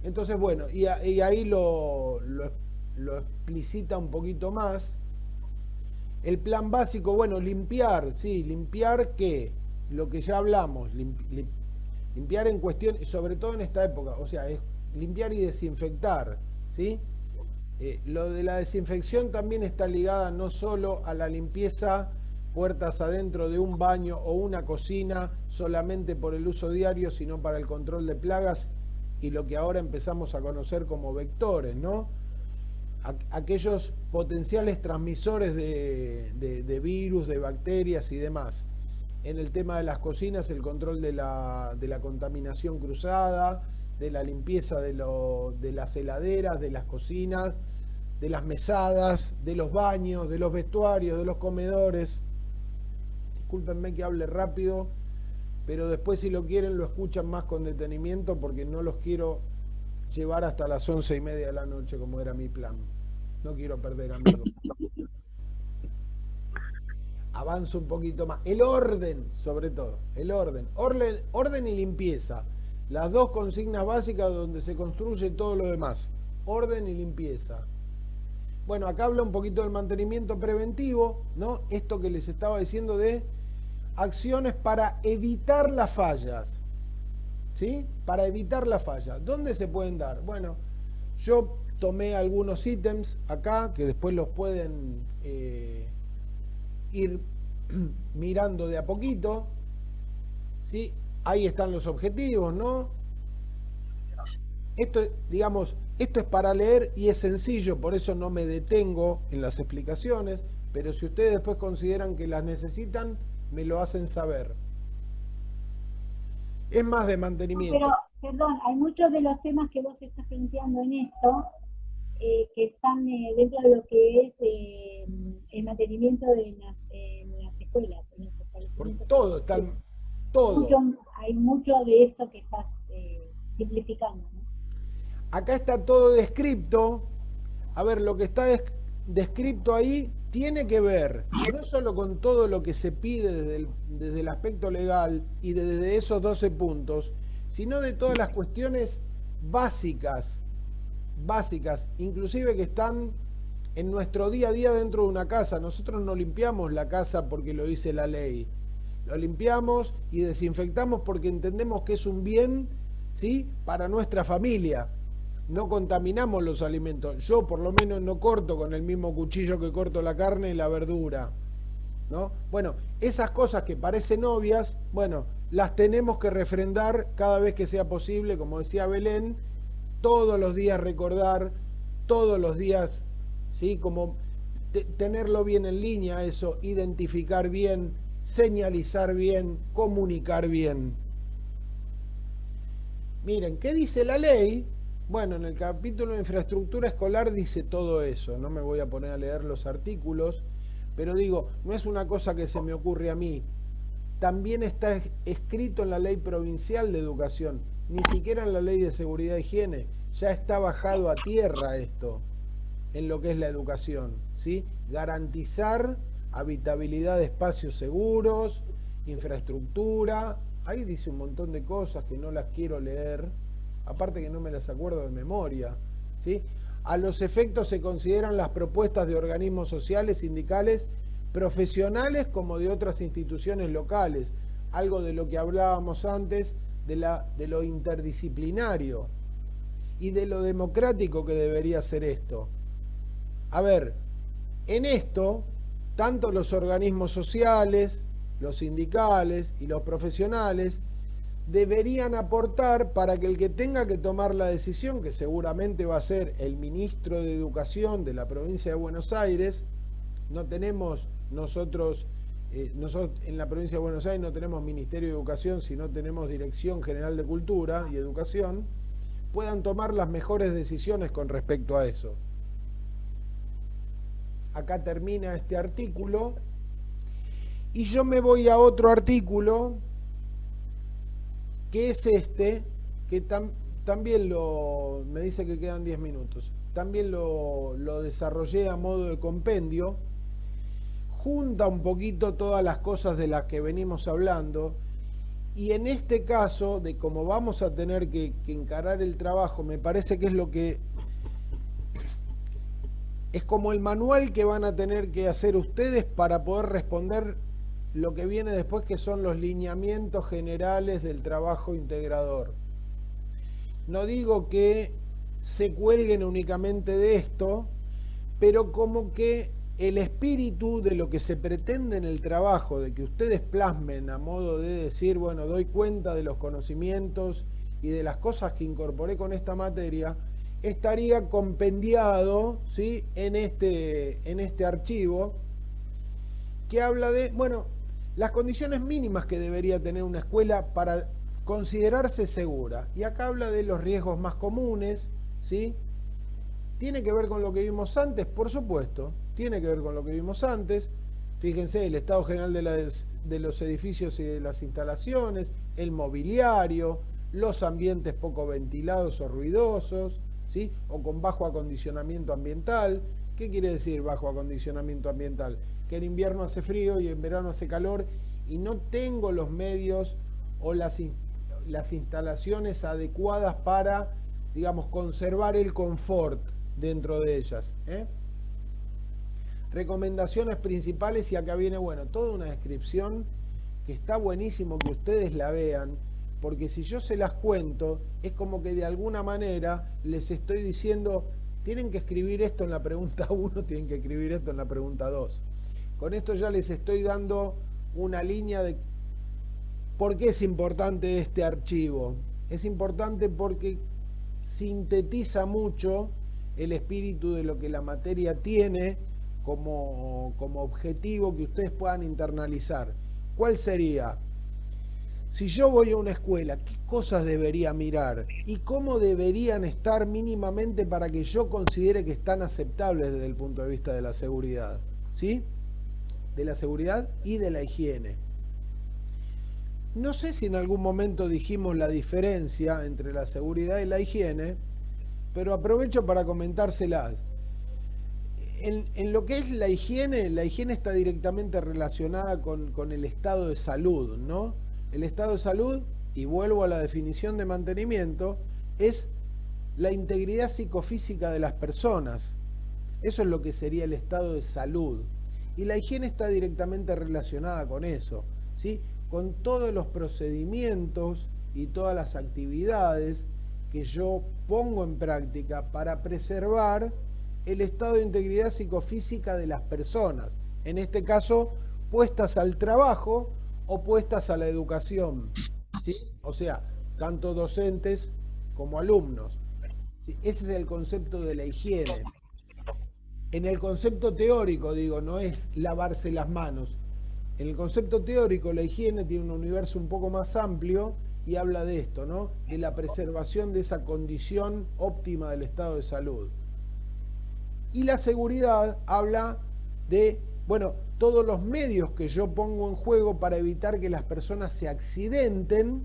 S1: Entonces, bueno, y ahí lo explicita un poquito más. El plan básico, bueno, limpiar, ¿sí? ¿Limpiar qué? Lo que ya hablamos, limpiar en cuestión, sobre todo en esta época, o sea, es limpiar y desinfectar, ¿sí? Lo de la desinfección también está ligada no solo a la limpieza puertas adentro de un baño o una cocina solamente por el uso diario, sino para el control de plagas y lo que ahora empezamos a conocer como vectores, ¿no? Aquellos potenciales transmisores de virus, de bacterias y demás. En el tema de las cocinas, el control de la contaminación cruzada, de la limpieza de las heladeras, de las cocinas, de las mesadas, de los baños, de los vestuarios, de los comedores. Discúlpenme que hable rápido, pero después si lo quieren lo escuchan más con detenimiento porque no los quiero llevar hasta las 11:30 de la noche como era mi plan. No quiero perder amigos. Avanzo un poquito más. El orden, sobre todo. El orden. Orden y limpieza. Las dos consignas básicas donde se construye todo lo demás. Orden y limpieza. Bueno, acá habla un poquito del mantenimiento preventivo, ¿no? Esto que les estaba diciendo de acciones para evitar las fallas. ¿Sí? Para evitar las fallas. ¿Dónde se pueden dar? Bueno, yo tomé algunos ítems acá que después los pueden ir mirando de a poquito, ¿sí? Ahí están los objetivos, ¿no? Esto, digamos, esto es para leer y es sencillo, por eso no me detengo en las explicaciones, pero si ustedes después consideran que las necesitan, me lo hacen saber. Es más de mantenimiento.
S2: Pero, perdón, hay muchos de los temas que vos estás planteando en esto que están dentro de lo que es el mantenimiento de las escuelas, en los establecimientos.
S1: Por todo, todo.
S2: Hay mucho de esto que estás simplificando, ¿no?
S1: Acá está todo descripto. A ver, lo que está descripto ahí tiene que ver no solo con todo lo que se pide desde el aspecto legal y desde esos 12 puntos, sino de todas las cuestiones básicas, inclusive que están en nuestro día a día dentro de una casa. Nosotros no limpiamos la casa porque lo dice la ley, lo limpiamos y desinfectamos porque entendemos que es un bien, ¿sí?, para nuestra familia. No contaminamos los alimentos. Yo por lo menos no corto con el mismo cuchillo que corto la carne y la verdura, ¿no? Bueno, esas cosas que parecen obvias, bueno, las tenemos que refrendar cada vez que sea posible, como decía Belén, todos los días recordar, todos los días, ¿sí?, como tenerlo bien en línea, eso, identificar bien, señalizar bien, comunicar bien. Miren, ¿qué dice la ley? Bueno, en el capítulo de infraestructura escolar dice todo eso, no me voy a poner a leer los artículos, pero digo, no es una cosa que se me ocurre a mí, también está escrito en la ley provincial de educación, ni siquiera en la ley de seguridad e higiene. Ya está bajado a tierra esto, en lo que es la educación, ¿sí? Garantizar habitabilidad de espacios seguros, infraestructura. Ahí dice un montón de cosas que no las quiero leer, aparte que no me las acuerdo de memoria, ¿sí? A los efectos se consideran las propuestas de organismos sociales, sindicales, profesionales como de otras instituciones locales, algo de lo que hablábamos antes de lo interdisciplinario y de lo democrático que debería ser esto. A ver, en esto, tanto los organismos sociales, los sindicales y los profesionales deberían aportar para que el que tenga que tomar la decisión, que seguramente va a ser el ministro de Educación de la provincia de Buenos Aires, no tenemos nosotros en la provincia de Buenos Aires no tenemos Ministerio de Educación, sino tenemos Dirección General de Cultura y Educación, puedan tomar las mejores decisiones con respecto a eso. Acá termina este artículo y yo me voy a otro artículo que es este, que también me dice que quedan 10 minutos, también lo desarrollé a modo de compendio, junta un poquito todas las cosas de las que venimos hablando, y en este caso, de cómo vamos a tener que encarar el trabajo, me parece que es lo que es como el manual que van a tener que hacer ustedes para poder responder lo que viene después, que son los lineamientos generales del trabajo integrador. No digo que se cuelguen únicamente de esto, pero como que el espíritu de lo que se pretende en el trabajo, de que ustedes plasmen a modo de decir, bueno, doy cuenta de los conocimientos y de las cosas que incorporé con esta materia, estaría compendiado, ¿sí?, en este archivo, que habla de, bueno, las condiciones mínimas que debería tener una escuela para considerarse segura. Y acá habla de los riesgos más comunes, ¿sí? ¿Tiene que ver con lo que vimos antes? Por supuesto, tiene que ver con lo que vimos antes. Fíjense, el estado general de los edificios y de las instalaciones, el mobiliario, los ambientes poco ventilados o ruidosos, ¿sí?, o con bajo acondicionamiento ambiental. ¿Qué quiere decir bajo acondicionamiento ambiental? Que en invierno hace frío y en verano hace calor y no tengo los medios o las instalaciones adecuadas para, digamos, conservar el confort dentro de ellas, ¿eh? Recomendaciones principales, y acá viene, bueno, toda una descripción que está buenísimo que ustedes la vean, porque si yo se las cuento, es como que de alguna manera les estoy diciendo, tienen que escribir esto en la pregunta 1, tienen que escribir esto en la pregunta 2. Con esto ya les estoy dando una línea de por qué es importante este archivo. Es importante porque sintetiza mucho el espíritu de lo que la materia tiene como objetivo que ustedes puedan internalizar. ¿Cuál sería? Si yo voy a una escuela, ¿qué cosas debería mirar? ¿Y cómo deberían estar mínimamente para que yo considere que están aceptables desde el punto de vista de la seguridad? ¿Sí? De la seguridad y de la higiene. No sé si en algún momento dijimos la diferencia entre la seguridad y la higiene, pero aprovecho para comentárselas. En lo que es la higiene está directamente relacionada con el estado de salud, ¿no? El estado de salud, y vuelvo a la definición de mantenimiento, es la integridad psicofísica de las personas. Eso es lo que sería el estado de salud. Y la higiene está directamente relacionada con eso, ¿sí?, con todos los procedimientos y todas las actividades que yo pongo en práctica para preservar el estado de integridad psicofísica de las personas, en este caso puestas al trabajo o puestas a la educación, ¿sí? O sea, tanto docentes como alumnos, ¿sí? Ese es el concepto de la higiene. En el concepto teórico, digo, no es lavarse las manos. En el concepto teórico, la higiene tiene un universo un poco más amplio y habla de esto, ¿no?, de la preservación de esa condición óptima del estado de salud. Y la seguridad habla de, Bueno, todos los medios que yo pongo en juego para evitar que las personas se accidenten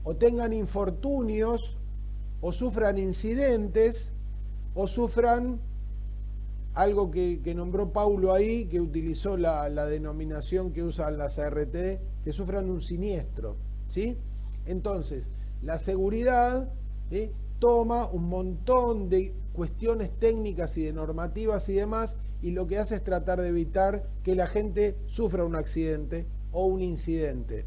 S1: o tengan infortunios o sufran incidentes o sufran algo que nombró Paulo ahí, que utilizó la denominación que usan las ART, que sufran un siniestro, ¿sí? Entonces, la seguridad, ¿sí?, toma un montón de cuestiones técnicas y de normativas y demás, y lo que hace es tratar de evitar que la gente sufra un accidente o un incidente.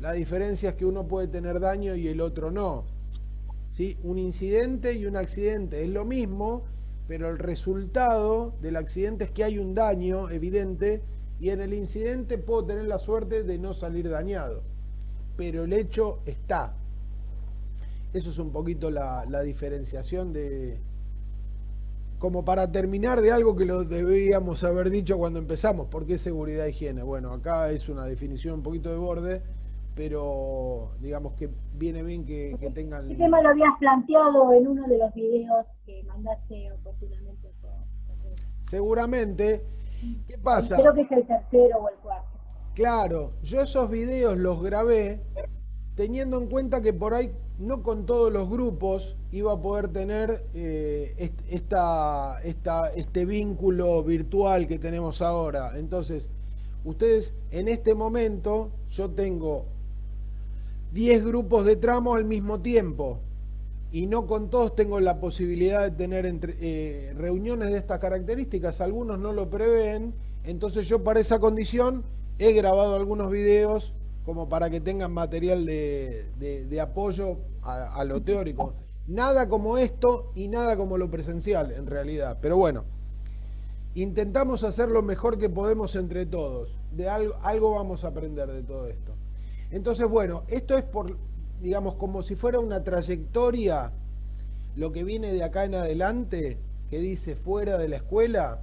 S1: La diferencia es que uno puede tener daño y el otro no, ¿sí? Un incidente y un accidente es lo mismo, pero el resultado del accidente es que hay un daño evidente, y en el incidente puedo tener la suerte de no salir dañado, pero el hecho está. Eso es un poquito la diferenciación de... Como para terminar de algo que lo debíamos haber dicho cuando empezamos, ¿por qué seguridad e higiene? Bueno, acá es una definición un poquito de borde, pero digamos que viene bien que tengan...
S2: ¿Qué tema lo habías planteado en uno de los videos que mandaste oportunamente?
S1: Seguramente. ¿Qué pasa?
S2: Creo que es el tercero o el cuarto.
S1: Claro, yo esos videos los grabé teniendo en cuenta que por ahí no con todos los grupos iba a poder tener este vínculo virtual que tenemos ahora. Entonces, ustedes en este momento, yo tengo 10 grupos de tramo al mismo tiempo y no con todos tengo la posibilidad de tener reuniones de estas características. Algunos no lo prevén, entonces yo para esa condición he grabado algunos videos como para que tengan material de apoyo a lo teórico. Nada como esto y nada como lo presencial en realidad, pero bueno, intentamos hacer lo mejor que podemos entre todos. De algo vamos a aprender de todo esto. Entonces, bueno, esto es digamos, como si fuera una trayectoria, lo que viene de acá en adelante, que dice fuera de la escuela,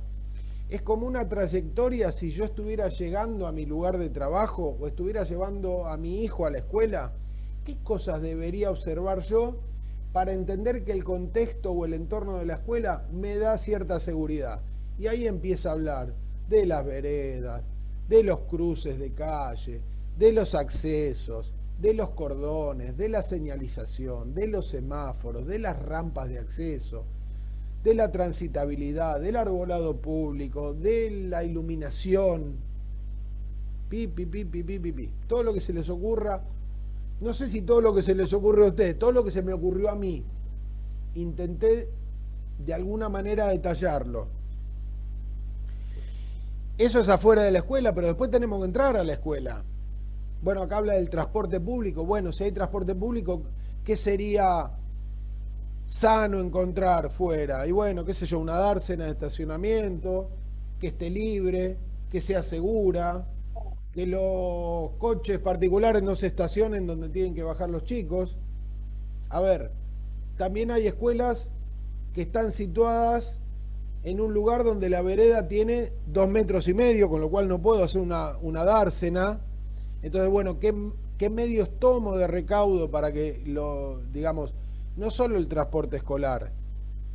S1: es como una trayectoria si yo estuviera llegando a mi lugar de trabajo o estuviera llevando a mi hijo a la escuela, ¿qué cosas debería observar yo para entender que el contexto o el entorno de la escuela me da cierta seguridad? Y ahí empieza a hablar de las veredas, de los cruces de calle, de los accesos, de los cordones, de la señalización, de los semáforos, de las rampas de acceso, de la transitabilidad, del arbolado público, de la iluminación, todo lo que se les ocurra. No sé si todo lo que se les ocurre a ustedes, todo lo que se me ocurrió a mí, intenté de alguna manera detallarlo. Eso es afuera de la escuela, pero después tenemos que entrar a la escuela. Bueno, acá habla del transporte público. Bueno, si hay transporte público, ¿qué sería sano encontrar fuera? Y bueno, qué sé yo, una dársena de estacionamiento, que esté libre, que sea segura, que los coches particulares no se estacionen donde tienen que bajar los chicos. A ver, también hay escuelas que están situadas en un lugar donde la vereda tiene 2,5 metros, con lo cual no puedo hacer una dársena. Entonces, bueno, ¿qué medios tomo de recaudo para que digamos, no solo el transporte escolar,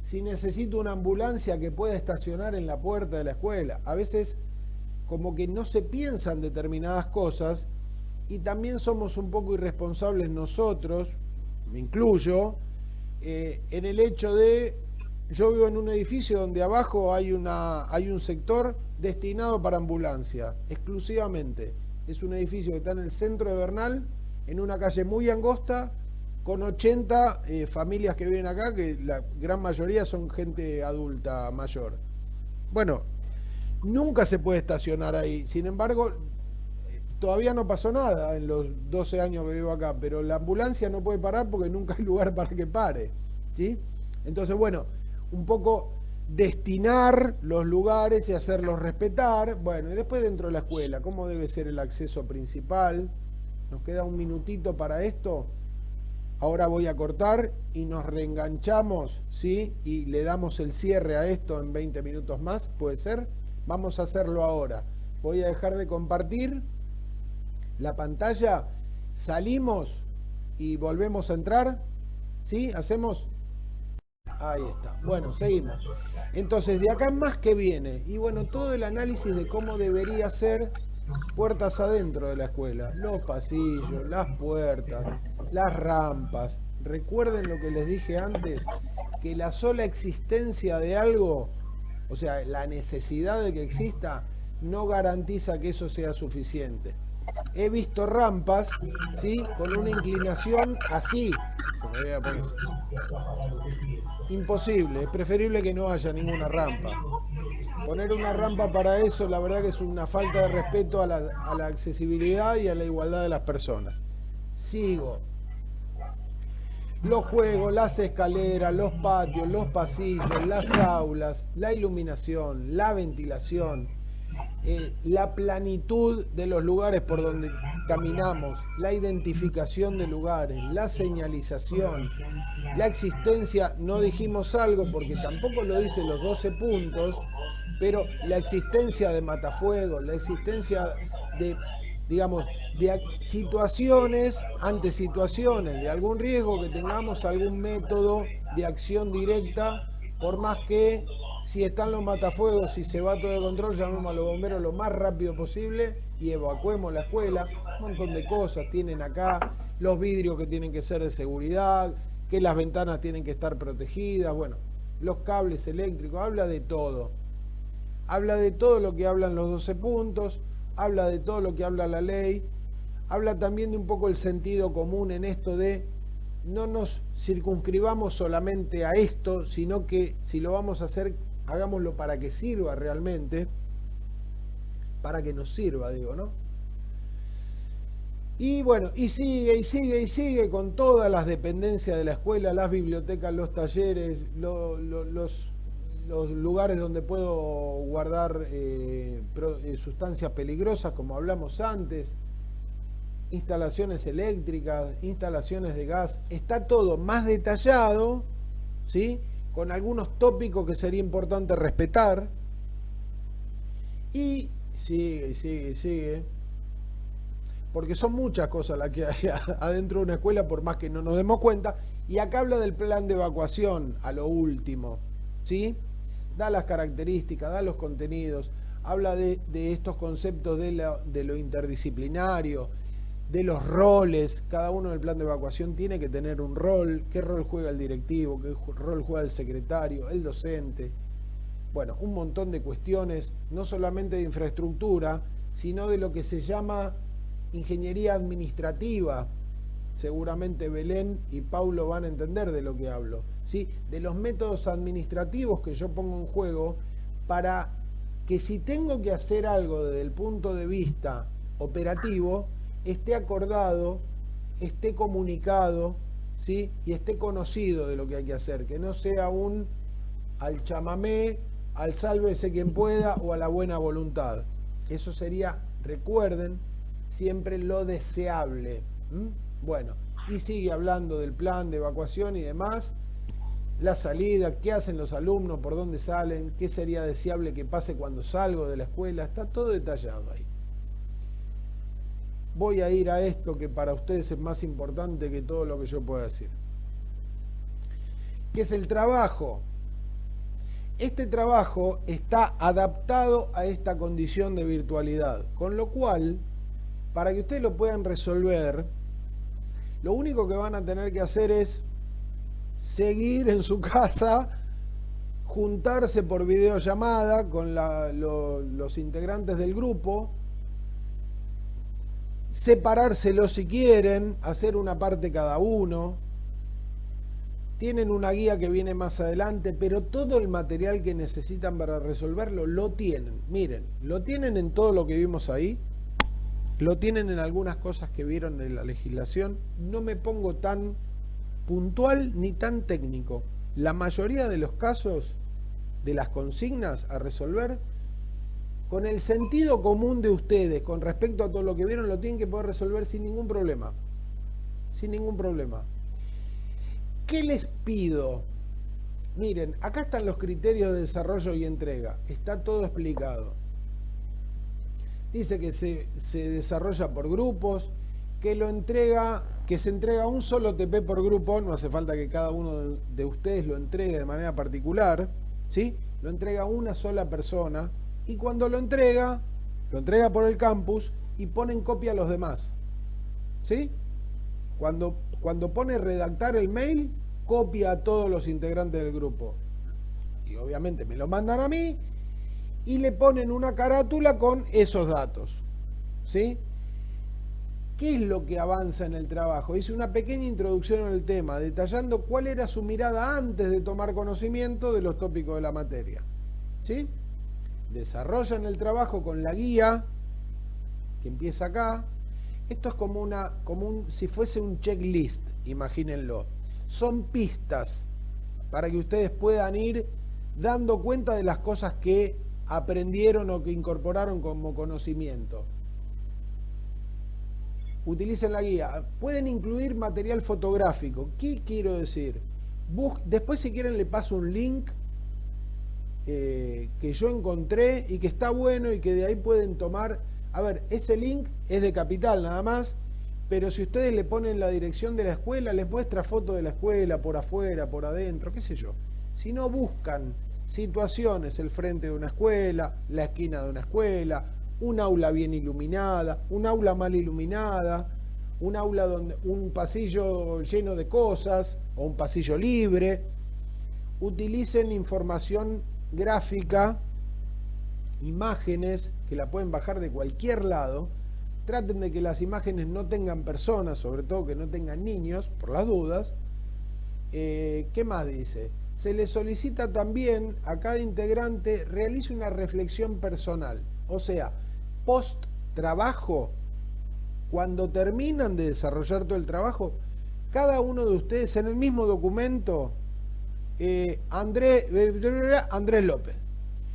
S1: si necesito una ambulancia que pueda estacionar en la puerta de la escuela? A veces como que no se piensan determinadas cosas y también somos un poco irresponsables nosotros, me incluyo, en el hecho de, yo vivo en un edificio donde abajo hay un sector destinado para ambulancia, exclusivamente. Es un edificio que está en el centro de Bernal, en una calle muy angosta, con 80 familias que viven acá, que la gran mayoría son gente adulta mayor. Bueno, nunca se puede estacionar ahí. Sin embargo, todavía no pasó nada en los 12 años que vivo acá, pero la ambulancia no puede parar porque nunca hay lugar para que pare, ¿sí? Entonces, bueno, un poco destinar los lugares y hacerlos respetar. Bueno, y después dentro de la escuela, ¿cómo debe ser el acceso principal? Nos queda un minutito para esto. Ahora voy a cortar y nos reenganchamos, ¿sí? Y le damos el cierre a esto en 20 minutos más, ¿puede ser? Vamos a hacerlo ahora. Voy a dejar de compartir la pantalla, salimos y volvemos a entrar, ¿sí? ¿Hacemos? Ahí está. Bueno, seguimos. Entonces, de acá en más, ¿qué viene? Y bueno, todo el análisis de cómo debería ser puertas adentro de la escuela, los pasillos, las puertas, las rampas. Recuerden lo que les dije antes, que la sola existencia de algo, o sea, la necesidad de que exista, no garantiza que eso sea suficiente. He visto rampas, ¿sí?, con una inclinación así. Imposible, es preferible que no haya ninguna rampa. Poner una rampa para eso, la verdad que es una falta de respeto a la accesibilidad y a la igualdad de las personas. Sigo. Los juegos, las escaleras, los patios, los pasillos, las aulas, la iluminación, la ventilación, la planitud de los lugares por donde caminamos, la identificación de lugares, la señalización, la existencia, no dijimos algo porque tampoco lo dicen los 12 puntos, pero la existencia de matafuegos, la existencia de, digamos, de situaciones, ante situaciones de algún riesgo, que tengamos algún método de acción directa, por más que si están los matafuegos, si se va todo de control, llamemos a los bomberos lo más rápido posible y evacuemos la escuela. Un montón de cosas tienen acá, los vidrios que tienen que ser de seguridad, que las ventanas tienen que estar protegidas, bueno, los cables eléctricos, habla de todo. Habla de todo lo que hablan los 12 puntos, habla de todo lo que habla la ley, habla también de un poco el sentido común en esto de no nos circunscribamos solamente a esto, sino que si lo vamos a hacer, hagámoslo para que sirva realmente, para que nos sirva, digo, ¿no? Y bueno, y sigue con todas las dependencias de la escuela, las bibliotecas, los talleres, los lugares donde puedo guardar sustancias peligrosas, como hablamos antes, instalaciones eléctricas, instalaciones de gas, está todo más detallado, ¿sí?, con algunos tópicos que sería importante respetar, y sigue, porque son muchas cosas las que hay adentro de una escuela, por más que no nos demos cuenta, y acá habla del plan de evacuación, a lo último, ¿sí?, da las características, da los contenidos, habla de estos conceptos de lo interdisciplinario, de los roles. Cada uno del plan de evacuación tiene que tener un rol. ¿Qué rol juega el directivo? ¿Qué rol juega el secretario? ¿El docente? Bueno, un montón de cuestiones, no solamente de infraestructura, sino de lo que se llama ingeniería administrativa. Seguramente Belén y Paulo van a entender de lo que hablo, ¿sí?, de los métodos administrativos que yo pongo en juego para que, si tengo que hacer algo desde el punto de vista operativo, esté acordado, esté comunicado, ¿sí?, y esté conocido de lo que hay que hacer, que no sea un al chamamé, al sálvese quien pueda o a la buena voluntad. Eso sería, recuerden, siempre lo deseable. Bueno, y sigue hablando del plan de evacuación y demás, la salida, qué hacen los alumnos, por dónde salen, qué sería deseable que pase cuando salgo de la escuela, está todo detallado ahí. Voy a ir a esto que para ustedes es más importante que todo lo que yo pueda decir, que es el trabajo. Este trabajo está adaptado a esta condición de virtualidad, con lo cual, para que ustedes lo puedan resolver, lo único que van a tener que hacer es seguir en su casa, juntarse por videollamada con los integrantes del grupo, separárselo si quieren, hacer una parte cada uno. Tienen una guía que viene más adelante, pero todo el material que necesitan para resolverlo lo tienen. Miren, lo tienen en todo lo que vimos ahí, lo tienen en algunas cosas que vieron en la legislación. No me pongo tan puntual ni tan técnico. La mayoría de los casos de las consignas a resolver, con el sentido común de ustedes con respecto a todo lo que vieron, lo tienen que poder resolver sin ningún problema. Sin ningún problema. ¿Qué les pido? Miren, acá están los criterios de desarrollo y entrega. Está todo explicado. Dice que se desarrolla por grupos, que se entrega un solo TP por grupo, no hace falta que cada uno de ustedes lo entregue de manera particular, ¿sí? lo entrega una sola persona y cuando lo entrega por el campus y pone en copia a los demás. ¿Sí? Cuando pone redactar el mail, copia a todos los integrantes del grupo. Y obviamente me lo mandan a mí y le ponen una carátula con esos datos. ¿Sí? ¿Qué es lo que avanza en el trabajo? Hice una pequeña introducción al tema, detallando cuál era su mirada antes de tomar conocimiento de los tópicos de la materia. ¿Sí? Desarrollan el trabajo con la guía, que empieza acá. Esto es como si fuese un checklist, imagínenlo. Son pistas para que ustedes puedan ir dando cuenta de las cosas que aprendieron o que incorporaron como conocimiento. Utilicen la guía. Pueden incluir material fotográfico. ¿Qué quiero decir? Después, si quieren, le paso un link que yo encontré y que está bueno y que de ahí pueden tomar. A ver, ese link es de Capital nada más, pero si ustedes le ponen la dirección de la escuela, les muestra fotos de la escuela, por afuera, por adentro, qué sé yo. Si no, buscan situaciones, el frente de una escuela, la esquina de una escuela, un aula bien iluminada, un aula mal iluminada, un aula donde un pasillo lleno de cosas o un pasillo libre. Utilicen información gráfica, imágenes que la pueden bajar de cualquier lado. Traten de que las imágenes no tengan personas, sobre todo que no tengan niños, por las dudas. ¿Qué más dice? Se le solicita también a cada integrante realice una reflexión personal, o sea, post trabajo, cuando terminan de desarrollar todo el trabajo, cada uno de ustedes en el mismo documento, Andrés López,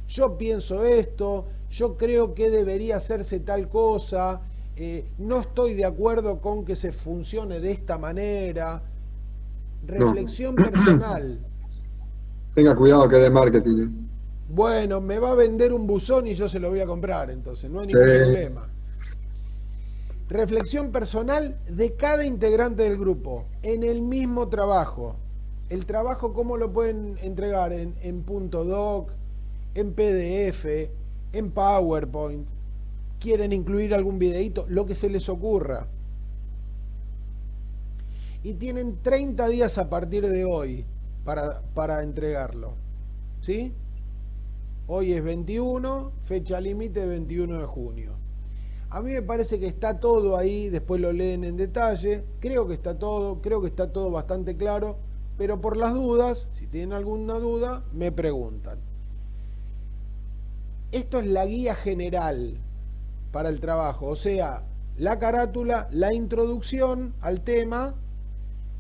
S1: yo pienso esto, yo creo que debería hacerse tal cosa, no estoy de acuerdo con que se funcione de esta manera. Reflexión personal.
S8: Tenga cuidado que es de marketing.
S1: Bueno, me va a vender un buzón y yo se lo voy a comprar, entonces no hay ningún problema. Reflexión personal de cada integrante del grupo, en el mismo trabajo. El trabajo, ¿cómo lo pueden entregar? En .doc, en PDF, en PowerPoint. ¿Quieren incluir algún videíto? Lo que se les ocurra. Y tienen 30 días a partir de hoy para entregarlo. ¿Sí? Hoy es 21, fecha límite 21 de junio. A mí me parece que está todo ahí, después lo leen en detalle. Creo que está todo bastante claro, pero por las dudas, si tienen alguna duda, me preguntan. Esto es la guía general para el trabajo, o sea, la carátula, la introducción al tema,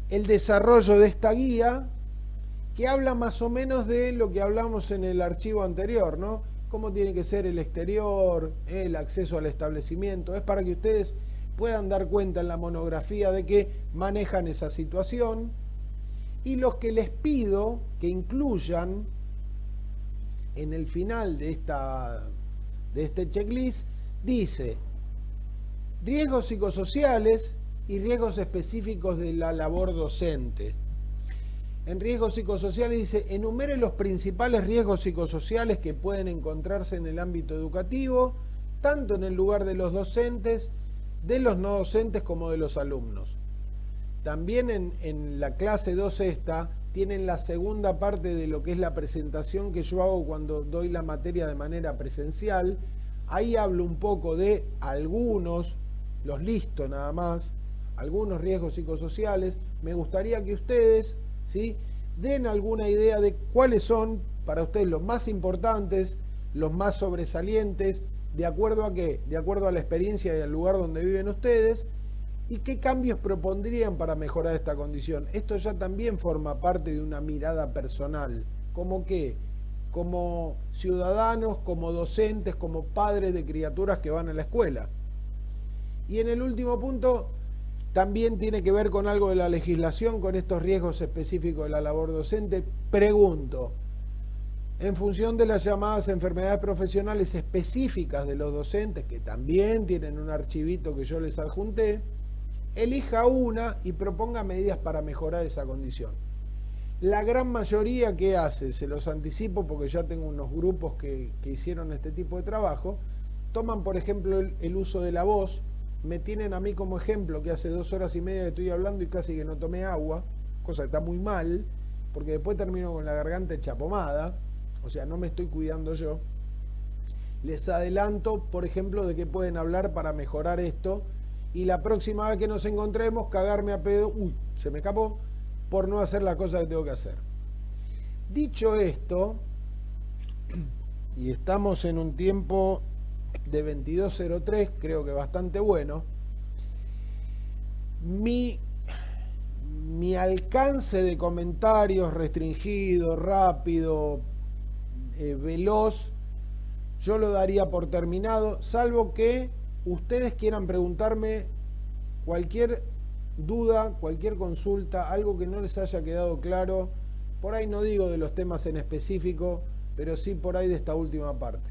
S1: el desarrollo de esta guía, que habla más o menos de lo que hablamos en el archivo anterior, ¿no? Cómo tiene que ser el exterior, el acceso al establecimiento. Es para que ustedes puedan dar cuenta en la monografía de que manejan esa situación. Y los que les pido que incluyan en el final de este checklist, dice riesgos psicosociales y riesgos específicos de la labor docente. En riesgos psicosociales dice, enumere los principales riesgos psicosociales que pueden encontrarse en el ámbito educativo, tanto en el lugar de los docentes, de los no docentes como de los alumnos. También en la clase 2 tienen la segunda parte de lo que es la presentación que yo hago cuando doy la materia de manera presencial. Ahí hablo un poco de algunos, los listo nada más, algunos riesgos psicosociales. Me gustaría que ustedes, ¿sí?, den alguna idea de cuáles son para ustedes los más importantes, los más sobresalientes, de acuerdo a qué, de acuerdo a la experiencia y al lugar donde viven ustedes, y qué cambios propondrían para mejorar esta condición. Esto ya también forma parte de una mirada personal, como qué, como ciudadanos, como docentes, como padres de criaturas que van a la escuela. Y en el último punto, también tiene que ver con algo de la legislación, con estos riesgos específicos de la labor docente. Pregunto, en función de las llamadas enfermedades profesionales específicas de los docentes, que también tienen un archivito que yo les adjunté, elija una y proponga medidas para mejorar esa condición. La gran mayoría, ¿qué hace? Se los anticipo porque ya tengo unos grupos que hicieron este tipo de trabajo. Toman, por ejemplo, el uso de la voz. Me tienen a mí como ejemplo que hace 2 horas y media que estoy hablando y casi que no tomé agua, cosa que está muy mal, porque después termino con la garganta hecha pomada, o sea, no me estoy cuidando yo. Les adelanto, por ejemplo, de qué pueden hablar para mejorar esto, y la próxima vez que nos encontremos, cagarme a pedo, uy, se me escapó, por no hacer la cosa que tengo que hacer. Dicho esto, y estamos en un tiempo de 22:03, creo que bastante bueno, mi alcance de comentarios restringido, rápido, veloz, yo lo daría por terminado, salvo que ustedes quieran preguntarme cualquier duda, cualquier consulta, algo que no les haya quedado claro, por ahí no digo de los temas en específico, pero sí por ahí de esta última parte.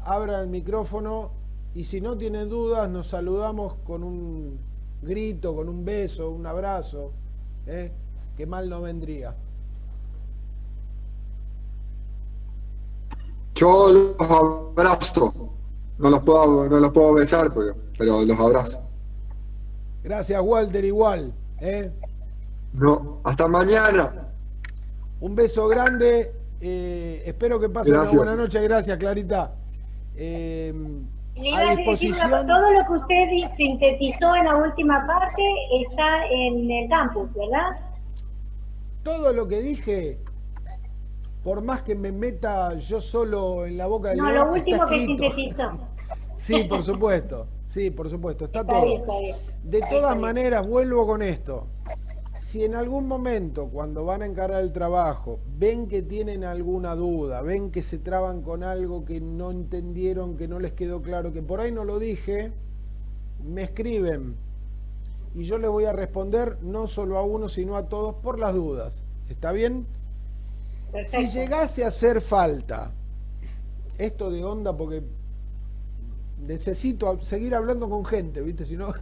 S1: Abran el micrófono y si no tienen dudas nos saludamos con un grito, con un beso, un abrazo, que mal no vendría.
S8: Yo los abrazo, no los puedo besar, pero los abrazo.
S1: Gracias, Walter, igual.
S8: No, hasta mañana.
S1: Un beso grande, espero que pasen una buena noche. Gracias, Clarita.
S2: Le iba a decir todo lo que usted sintetizó en la última parte está en el campus, ¿verdad?
S1: Todo lo que dije, por más que me meta yo solo en la boca del león,
S2: lo último que sintetizó.
S1: Sí, por supuesto. Sí, por supuesto. Está todo.
S2: Bien, está bien.
S1: De todas maneras, vuelvo con esto. Si en algún momento, cuando van a encarar el trabajo, ven que tienen alguna duda, ven que se traban con algo que no entendieron, que no les quedó claro, que por ahí no lo dije, me escriben y yo les voy a responder no solo a uno, sino a todos por las dudas. ¿Está bien?
S2: Perfecto.
S1: Si llegase a hacer falta esto de onda, porque necesito seguir hablando con gente, ¿viste? Si no...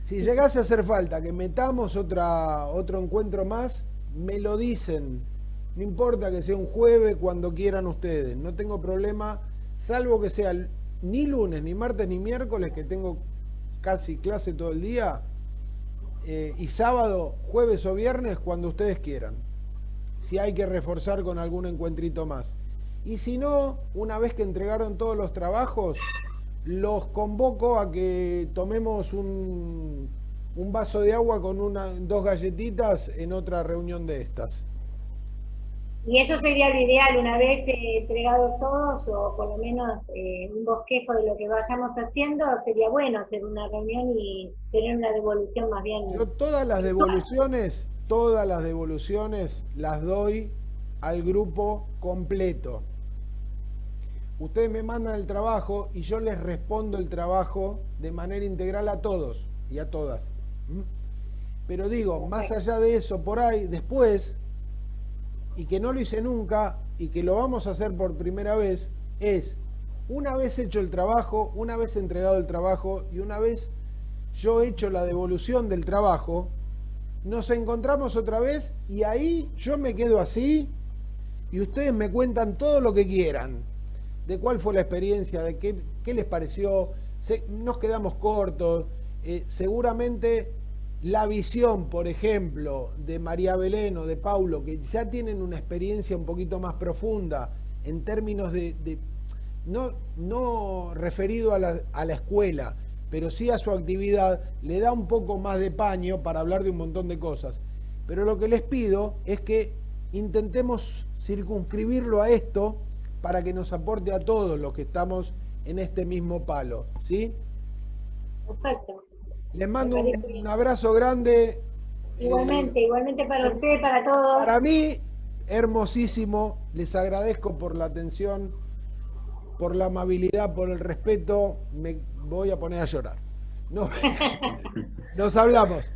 S1: Si llegase a hacer falta que metamos otro encuentro más, me lo dicen. No importa que sea un jueves, cuando quieran ustedes. No tengo problema, salvo que sea ni lunes, ni martes, ni miércoles, que tengo casi clase todo el día. Y sábado, jueves o viernes, cuando ustedes quieran. Si hay que reforzar con algún encuentrito más. Y si no, una vez que entregaron todos los trabajos, los convoco a que tomemos un vaso de agua con 2 galletitas en otra reunión de estas.
S2: Y eso sería lo ideal, una vez entregados todos, o por lo menos un bosquejo de lo que vayamos haciendo, sería bueno hacer una reunión y tener una devolución más bien.
S1: Yo todas las devoluciones las doy al grupo completo. Ustedes me mandan el trabajo y yo les respondo el trabajo de manera integral a todos y a todas. Pero digo, más allá de eso, por ahí, después, y que no lo hice nunca, y que lo vamos a hacer por primera vez, es, una vez hecho el trabajo, una vez entregado el trabajo, y una vez yo hecho la devolución del trabajo, nos encontramos otra vez, y ahí yo me quedo así, y ustedes me cuentan todo lo que quieran. De cuál fue la experiencia, de qué les pareció, nos quedamos cortos, seguramente la visión, por ejemplo, de María Belén o de Paulo, que ya tienen una experiencia un poquito más profunda en términos no referido a la escuela, pero sí a su actividad, le da un poco más de paño para hablar de un montón de cosas. Pero lo que les pido es que intentemos circunscribirlo a esto, para que nos aporte a todos los que estamos en este mismo palo, ¿sí?
S2: Perfecto.
S1: Les mando un abrazo grande.
S2: Igualmente para usted, para todos.
S1: Para mí, hermosísimo. Les agradezco por la atención, por la amabilidad, por el respeto. Me voy a poner a llorar. Nos hablamos.